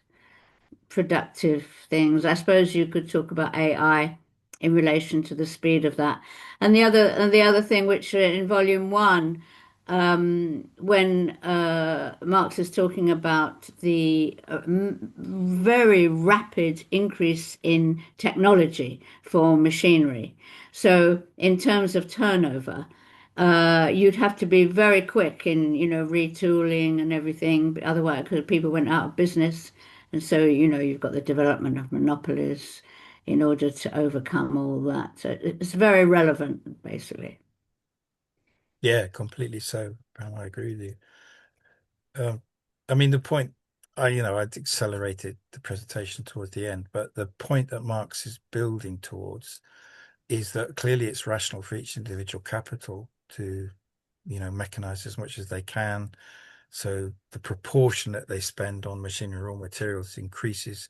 productive things. I suppose you could talk about AI in relation to the speed of that. And the other thing, which in volume one, when Marx is talking about the very rapid increase in technology for machinery. So in terms of turnover, you'd have to be very quick in, retooling and everything. Otherwise, because people went out of business. And so, you've got the development of monopolies in order to overcome all that. So it's very relevant, basically. Yeah, completely so. Pam, I agree with you. I mean, the point, I'd accelerated the presentation towards the end, but the point that Marx is building towards is that clearly it's rational for each individual capital to, mechanize as much as they can. So the proportion that they spend on machinery raw materials increases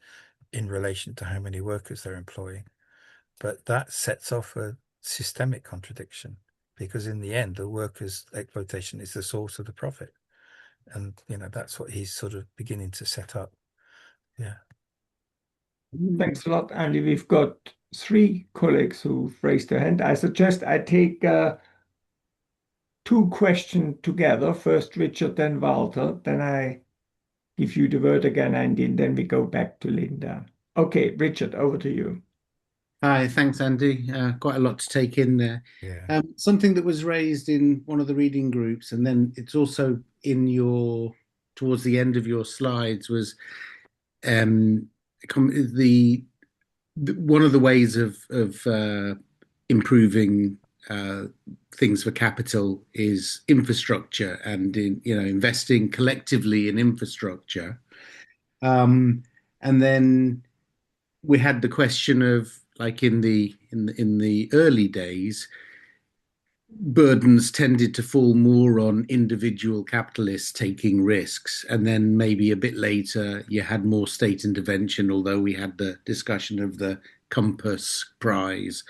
in relation to how many workers they're employing. But that sets off a systemic contradiction, because in the end, the workers' exploitation is the source of the profit. And, that's what he's sort of beginning to set up. Yeah. Thanks a lot, Andy. We've got 3 colleagues who've raised their hand. I suggest I take 2 questions together. First Richard, then Walter. Then I give you the word again, Andy, and then we go back to Linda. Okay, Richard, over to you. Hi, thanks, Andy. Quite a lot to take in there. Yeah. Something that was raised in one of the reading groups, and then it's also in towards the end of your slides, was the one of the ways of improving things for capital is infrastructure, and investing collectively in infrastructure. And then we had the question of, like, in the early days, burdens tended to fall more on individual capitalists taking risks, and then maybe a bit later you had more state intervention, although we had the discussion of the Compass Prize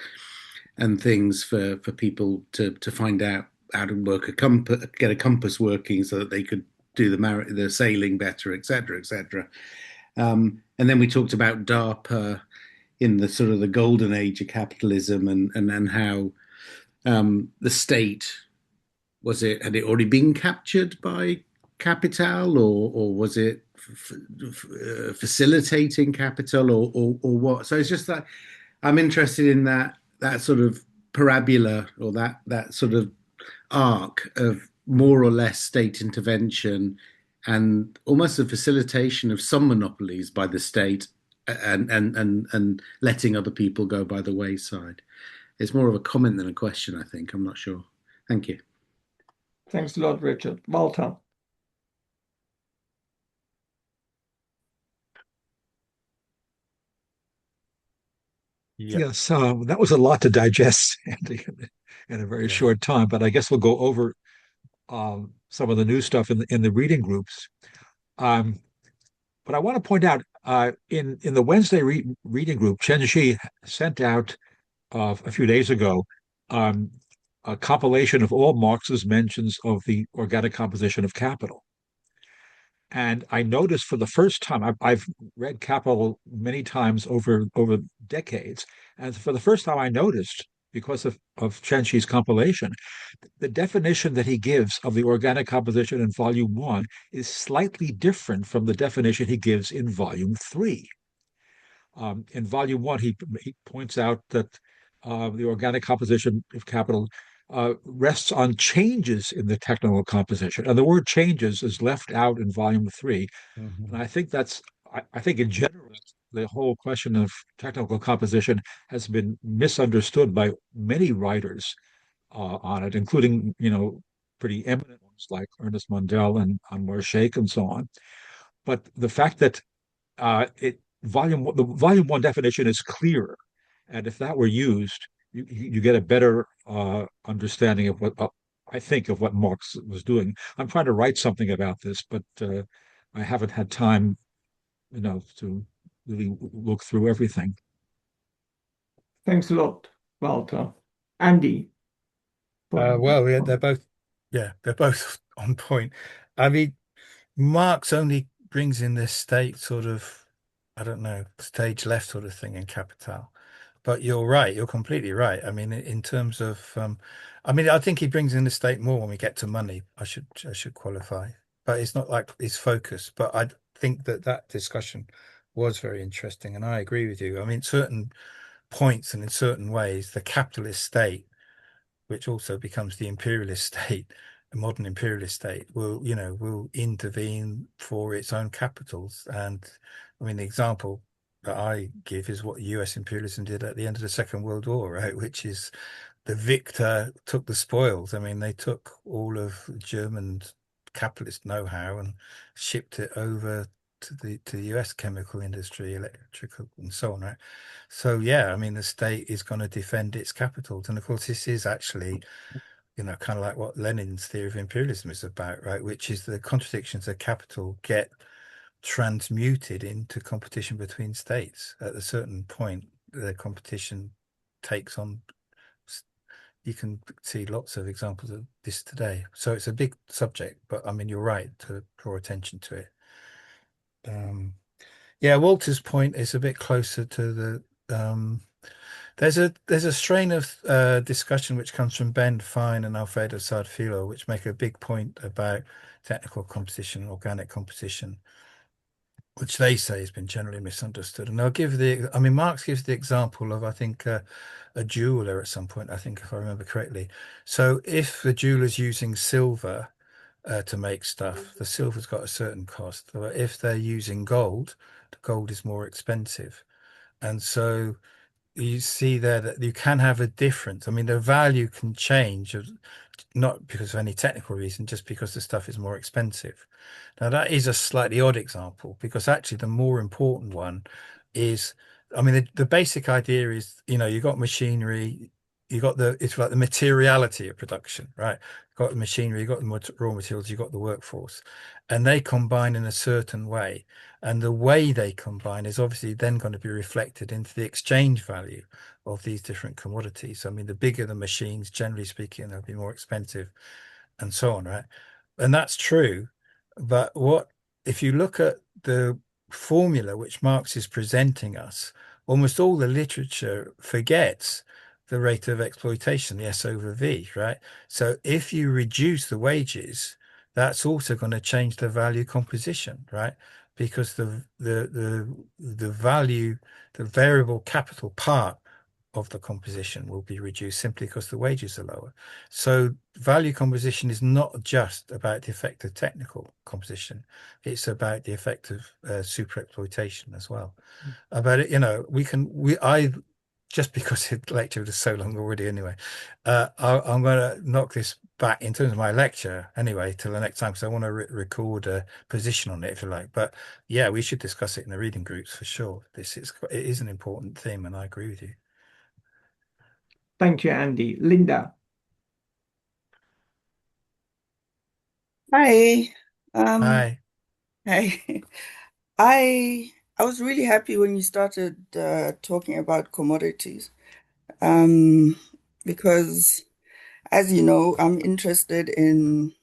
and things for people to find out how to work get a compass working so that they could do the sailing better, etc., etc. And then we talked about DARPA in the sort of the golden age of capitalism, and how the state, had it already been captured by capital, or was it facilitating capital, or what? So it's just that I'm interested in that sort of parabola, or that sort of arc of more or less state intervention and almost a facilitation of some monopolies by the state, and letting other people go by the wayside. It's more of a comment than a question, I think. I'm not sure. Thank you. Thanks a lot, Richard. Walter. Yes, that was a lot to digest Andy, in a very short time, but I guess we'll go over some of the new stuff in the reading groups. Um, but I want to point out in the Wednesday reading group, Chen Shi sent out a few days ago um, a compilation of all Marx's mentions of the organic composition of capital. And I noticed for the first time, I've read Capital many times over decades, and for the first time I noticed, because of Chen Shi's compilation, the definition that he gives of the organic composition in Volume 1 is slightly different from the definition he gives in Volume 3. In Volume 1, he points out that the organic composition of capital rests on changes in the technical composition. And the word changes is left out in Volume 3. And I think I think in general, the whole question of technical composition has been misunderstood by many writers on it, including, pretty eminent ones like Ernest Mundell and Anwar Sheikh and so on. But the fact that the volume one definition is clearer, and if that were used, you get a better understanding of what I think of what Marx was doing. I'm trying to write something about this, but I haven't had time, to really look through everything. Thanks a lot, Walter. Andy. Well, yeah, they're both on point. I mean, Marx only brings in this state sort of, I don't know, stage left sort of thing in Capital. But you're right, you're completely right. I mean, in terms of, I think he brings in the state more when we get to money. I should qualify, but it's not like his focus. But I think that discussion was very interesting, and I agree with you. I mean, certain points and in certain ways, the capitalist state, which also becomes the imperialist state, a modern imperialist state, will intervene for its own capitals. And I mean, the example that I give is what US imperialism did at the end of the Second World War, right? Which is the victor took the spoils. I mean, they took all of German capitalist know-how and shipped it over to the US chemical industry, electrical and so on, right? So yeah, I mean, the state is going to defend its capitals. And of course, this is actually, kind of like what Lenin's theory of imperialism is about, right? Which is the contradictions of capital get transmuted into competition between states. At a certain point, the competition takes on. You can see lots of examples of this today. So it's a big subject, but I mean, you're right to draw attention to it. Yeah, Walter's point is a bit closer to the. There's a strain of discussion which comes from Ben Fine and Alfredo Sardfilo, which make a big point about technical composition, organic composition, which they say has been generally misunderstood. And Marx gives the example of, I think, a jeweler at some point, I think, if I remember correctly. So if the jeweler's using silver to make stuff, the silver's got a certain cost. But if they're using gold, the gold is more expensive. And so you see there that you can have a difference. I mean, the value can change, not because of any technical reason, just because the stuff is more expensive. Now, that is a slightly odd example, because actually the more important one is, I mean, the basic idea is, you got machinery, it's like the materiality of production, right? You've got the machinery, you've got the raw materials, you've got the workforce, and they combine in a certain way. And the way they combine is obviously then going to be reflected into the exchange value of these different commodities. I mean, the bigger the machines, generally speaking, they'll be more expensive and so on, right? And that's true. But if you look at the formula which Marx is presenting us, almost all the literature forgets the rate of exploitation, the S over V, right? So if you reduce the wages, that's also going to change the value composition, right? Because the value, the variable capital part of the composition will be reduced simply because the wages are lower. So value composition is not just about the effect of technical composition, it's about the effect of super exploitation as well. About it, I just because the lecture was so long already anyway. I'm going to knock this back in terms of my lecture anyway till the next time, because I want to record a position on it, if you like. But yeah, we should discuss it in the reading groups for sure. It is an important theme, and I agree with you. Thank you, Andy. Linda. Hi. Hi. Hey. I was really happy when you started talking about commodities, because as you know, I'm interested in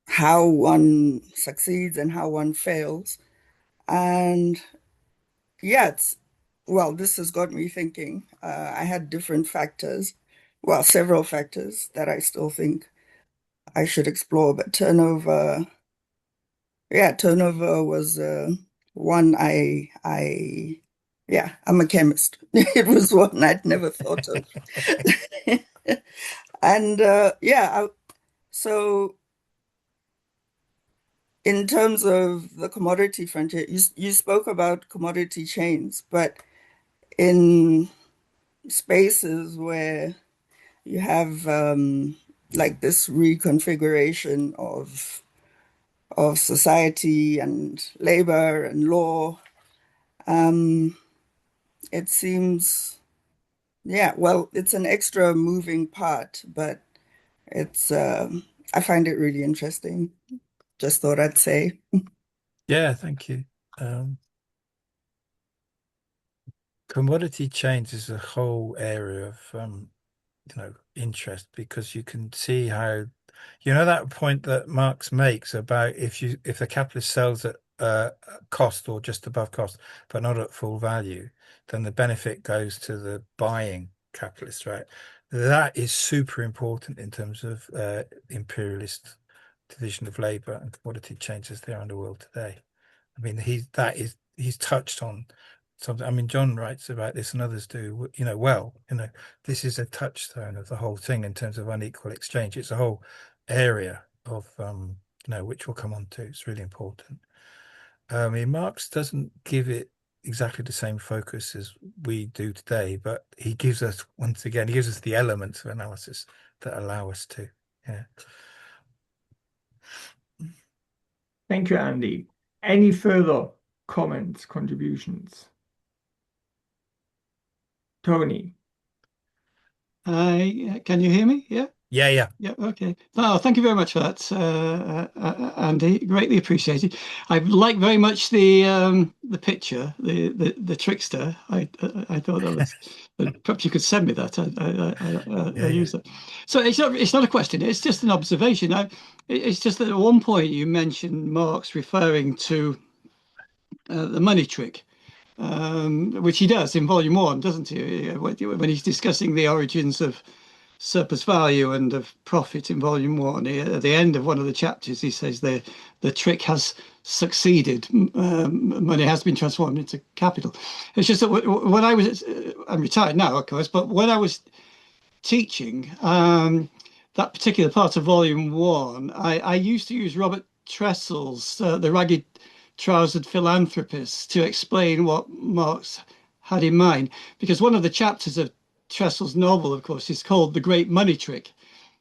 how one succeeds and how one fails. And yeah, well, this has got me thinking. I had different factors, well, several factors that I still think I should explore, but turnover was one yeah, I'm a chemist. It was one I'd never thought of. And so in terms of the commodity frontier, you spoke about commodity chains, but in spaces where you have like this reconfiguration of society and labor and law, it seems, yeah, well, it's an extra moving part, but it's I find it really interesting. Just thought I'd say. Yeah, thank you. Commodity chains is a whole area of interest, because you can see how, that point that Marx makes about if the capitalist sells at cost or just above cost, but not at full value, then the benefit goes to the buying capitalist, right? That is super important in terms of imperialist division of labor and commodity chains as they are in the world today. I mean, he's touched on something. I mean, John writes about this and others do, this is a touchstone of the whole thing in terms of unequal exchange. It's a whole area of, which we'll come on to. It's really important. I mean, Marx doesn't give it exactly the same focus as we do today, but he gives us, once again, he gives us the elements of analysis that allow us to, yeah. Thank you, Andy. Any further comments, contributions? Tony. Can you hear me? Yeah? Yeah. Yeah, okay. Oh, thank you very much for that, Andy. Greatly appreciated. I like very much the picture, the trickster. I thought that was perhaps you could send me that. I'll use that. So it's not a question. It's just an observation. It's just that at one point you mentioned Marx referring to the money trick. Which he does in volume 1, doesn't he? When he's discussing the origins of surplus value and of profit in volume 1, at the end of one of the chapters, he says the trick has succeeded. Money has been transformed into capital. It's just that when I'm retired now, of course, but when I was teaching that particular part of volume 1, I used to use Robert Tressel's The Ragged Trousered Philanthropist to explain what Marx had in mind, because one of the chapters of Tressel's novel, of course, is called The Great Money Trick.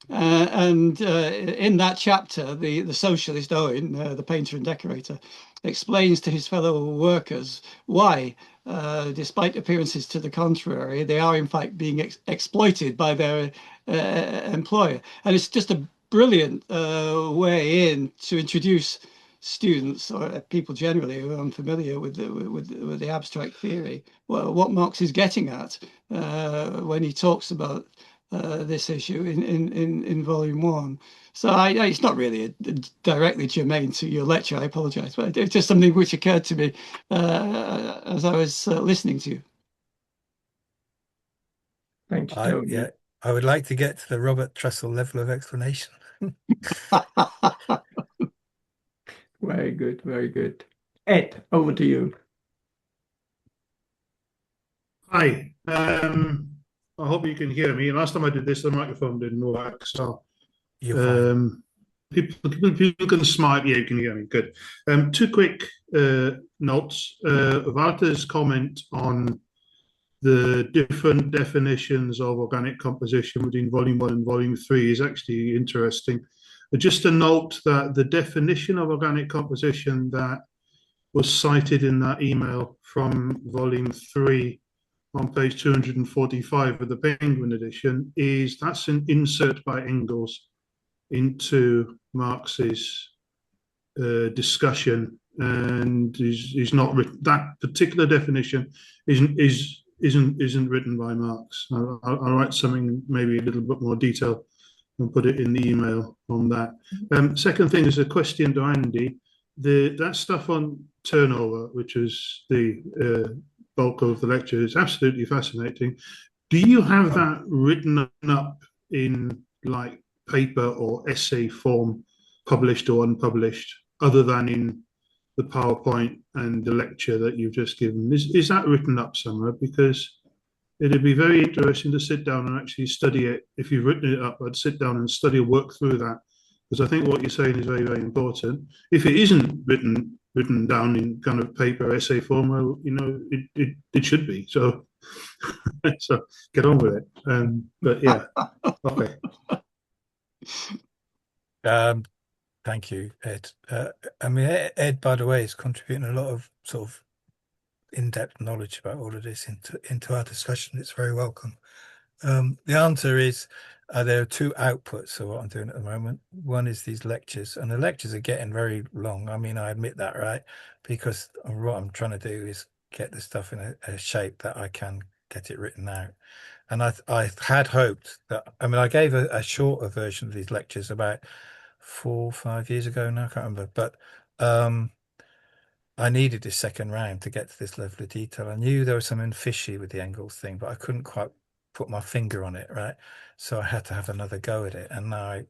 And in that chapter, the socialist Owen, the painter and decorator, explains to his fellow workers why, despite appearances to the contrary, they are in fact being exploited by their employer. And it's just a brilliant way in to introduce students or people generally who are unfamiliar with the abstract theory, well, what Marx is getting at when he talks about this issue in volume 1. So it's not really directly germane to your lecture. I apologize, but it's just something which occurred to me as I was listening to you. Thank you, Tony. I would like to get to the Robert Trussell level of explanation. Very good, very good. Ed, over to you. Hi. I hope you can hear me. Last time I did this, the microphone didn't work. So people can smile. Yeah, you can hear me. Good. Two quick notes. Walter's comment on the different definitions of organic composition within Volume 1 and Volume 3 is actually interesting. But just to note that the definition of organic composition that was cited in that email from Volume 3 on page 245 of the Penguin edition that's an insert by Engels into Marx's discussion, and is not written. That particular definition isn't written by Marx. I'll write something maybe a little bit more detail and put it in the email on that. Second thing is a question to Andy. That stuff on turnover, which is the bulk of the lecture, is absolutely fascinating. Do you have that written up in like paper or essay form, published or unpublished, other than in the PowerPoint and the lecture that you've just given? Is that written up somewhere? Because it'd be very interesting to sit down and actually study it. If you've written it up, I'd sit down and study and work through that, because I think what you're saying is very, very important. If it isn't written down in kind of paper essay form, well, it should be. So so get on with it. But yeah, okay. Thank you, Ed. I mean, Ed, by the way, is contributing a lot of sort of in-depth knowledge about all of this into our discussion. It's very welcome. The answer is there are two outputs of what I'm doing at the moment. One is these lectures, and the lectures are getting very long. I mean, I admit that, right? Because what I'm trying to do is get the stuff in a shape that I can get it written out. And I had hoped that, I mean, I gave a shorter version of these lectures about 4 or 5 years ago now, I can't remember, but I needed this second round to get to this level of detail. I knew there was something fishy with the Engels thing, but I couldn't quite put my finger on it, right? So I had to have another go at it, and now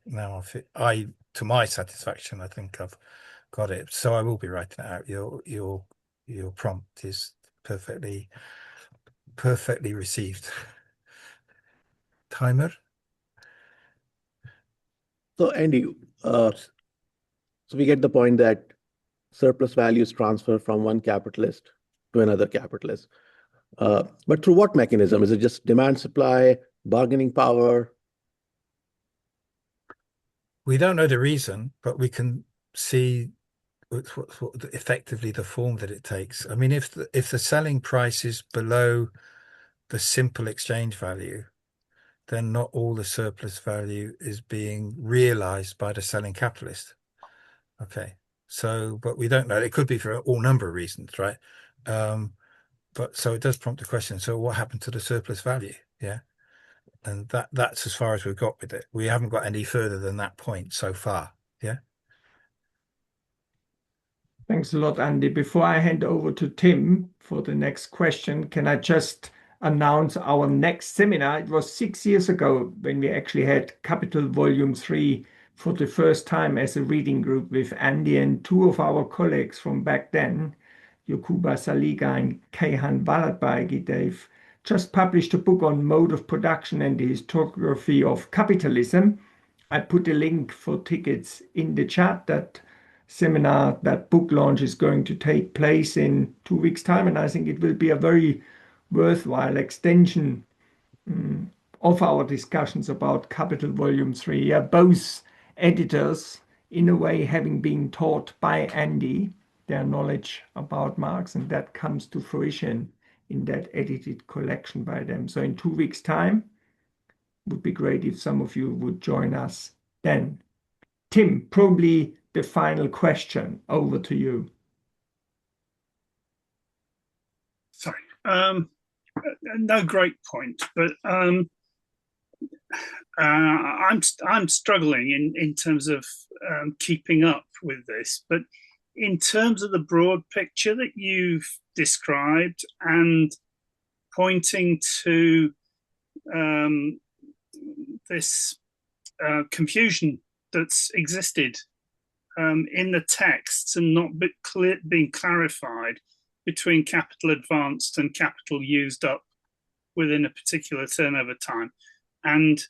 to my satisfaction, I think I've got it. So I will be writing it out. Your prompt is perfectly received. Timer. So Andy, so we get the point that surplus values transfer from one capitalist to another capitalist. But through what mechanism? Is it just demand, supply, bargaining power? We don't know the reason, but we can see what effectively the form that it takes. I mean, if the selling price is below the simple exchange value, then not all the surplus value is being realized by the selling capitalist. Okay. So, but we don't know. It could be for all number of reasons, right? But so it does prompt the question. So what happened to the surplus value? Yeah. And that's as far as we've got with it. We haven't got any further than that point so far. Yeah. Thanks a lot, Andy. Before I hand over to Tim for the next question, can I just announce our next seminar? It was 6 years ago when we actually had Capital Volume 3 for the first time as a reading group with Andy and two of our colleagues from back then, Yokuba Saliga and Keihan Valatbaigi. They've just published a book on mode of production and the historiography of capitalism. I put a link for tickets in the chat. That seminar, that book launch is going to take place in 2 weeks' time, and I think it will be a very worthwhile extension of our discussions about Capital Volume 3. Both editors, in a way, having been taught by Andy their knowledge about Marx, and that comes to fruition in that edited collection by them. So in 2 weeks' time, it would be great if some of you would join us then. Tim, probably the final question. Over to you. Sorry. No great point, but I'm struggling in terms of keeping up with this. But in terms of the broad picture that you've described and pointing to this confusion that's existed in the texts and not being clarified between capital advanced and capital used up within a particular turnover time. And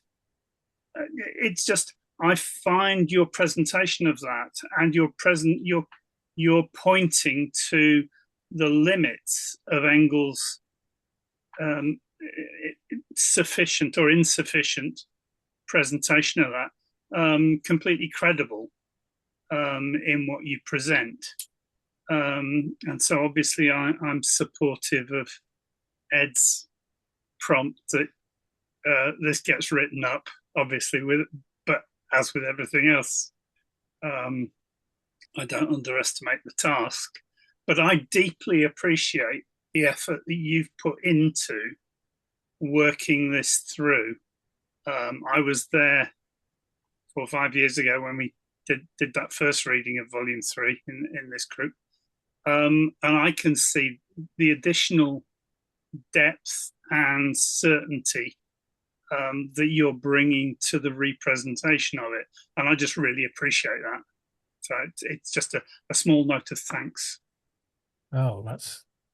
it's just, I find your presentation of that and you're pointing to the limits of Engels' sufficient or insufficient presentation of that, completely credible in what you present. And so obviously I'm supportive of Ed's prompt that this gets written up, obviously, but as with everything else, I don't underestimate the task. But I deeply appreciate the effort that you've put into working this through. I was there 4 or 5 years ago when we did that first reading of Volume 3 in this group. And I can see the additional depth and certainty that you're bringing to the representation of it. And I just really appreciate that. So it's just a small note of thanks. Oh,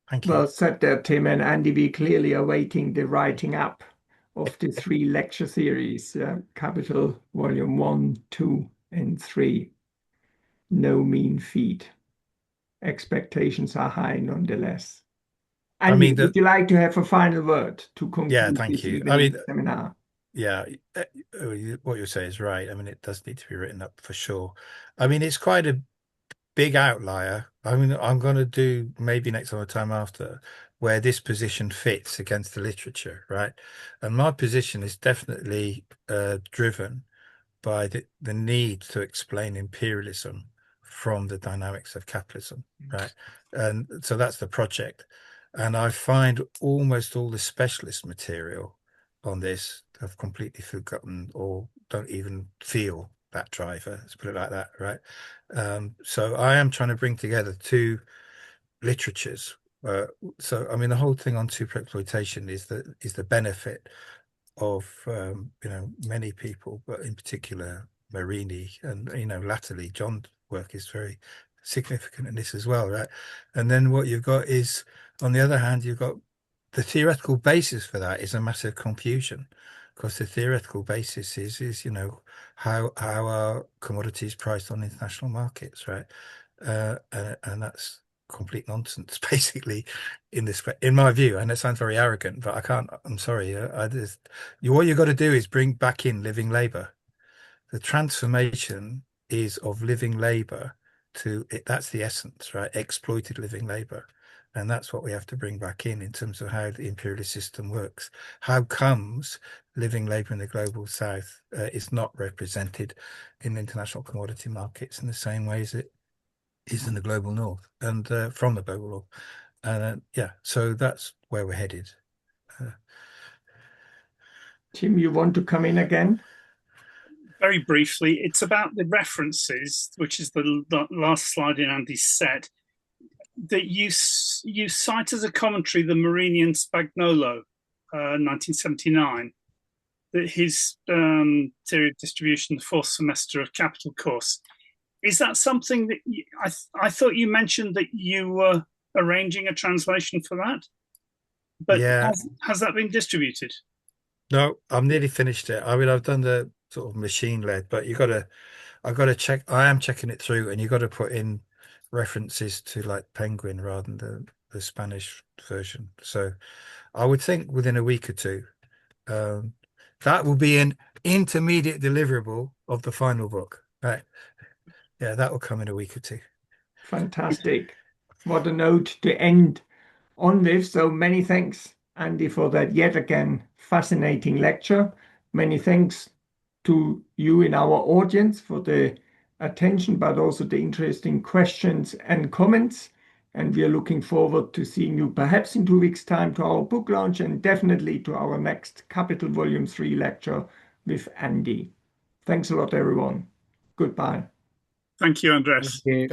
thank you. Well said there, Tim and Andy. We clearly are awaiting the writing up of the 3 lecture series, Capital Volume 1, 2, and 3. No mean feat. Expectations are high nonetheless. Andy, would you like to have a final word to conclude thank this you. seminar? Yeah, what you say is right. I mean, it does need to be written up for sure. I mean, it's quite a big outlier. I mean, I'm going to do maybe next time after where this position fits against the literature, right? And my position is definitely driven by the need to explain imperialism from the dynamics of capitalism, right? And so that's the project. And I find almost all the specialist material on this have completely forgotten or don't even feel that driver, let's put it like that, right? So I am trying to bring together 2 literatures. So I mean, the whole thing on superexploitation is the benefit of many people, but in particular Marini, and latterly John's work is very significant in this as well, right? And then what you've got is, on the other hand, you've got the theoretical basis for that is a massive confusion, because the theoretical basis is how are commodities priced on international markets, right? And that's complete nonsense, basically, in my view. And it sounds very arrogant, but I'm sorry. What you've got to do is bring back in living labor. The transformation is of living labor to it. That's the essence, right? Exploited living labor. And that's what we have to bring back in terms of how the imperialist system works. How comes living labor in the global south is not represented in international commodity markets in the same way as it is in the global north and from the global north? And so that's where we're headed. Tim, you want to come in again? Very briefly, it's about the references, which is the last slide in Andy's set, that you cite as a commentary the Marini and Spagnolo, 1979, that his theory of distribution, the 4th semester of Capital course. Is that something that I thought you mentioned that you were arranging a translation for that? But yeah, has that been distributed? No, I'm nearly finished it. I mean, I've done the sort of machine led, but I've got to check. I am checking it through, and you've got to put in references to like Penguin rather than the Spanish version. So I would think within a week or 2, that will be an intermediate deliverable of the final book. Right. Yeah, that will come in a week or 2. Fantastic. What a note to end on this. So many thanks, Andy, for that yet again fascinating lecture. Many thanks to you in our audience for the attention, but also the interesting questions and comments. And we are looking forward to seeing you perhaps in 2 weeks' time to our book launch, and definitely to our next Capital Volume 3 lecture with Andy. Thanks a lot, everyone. Goodbye. Thank you, Andres. Thank you.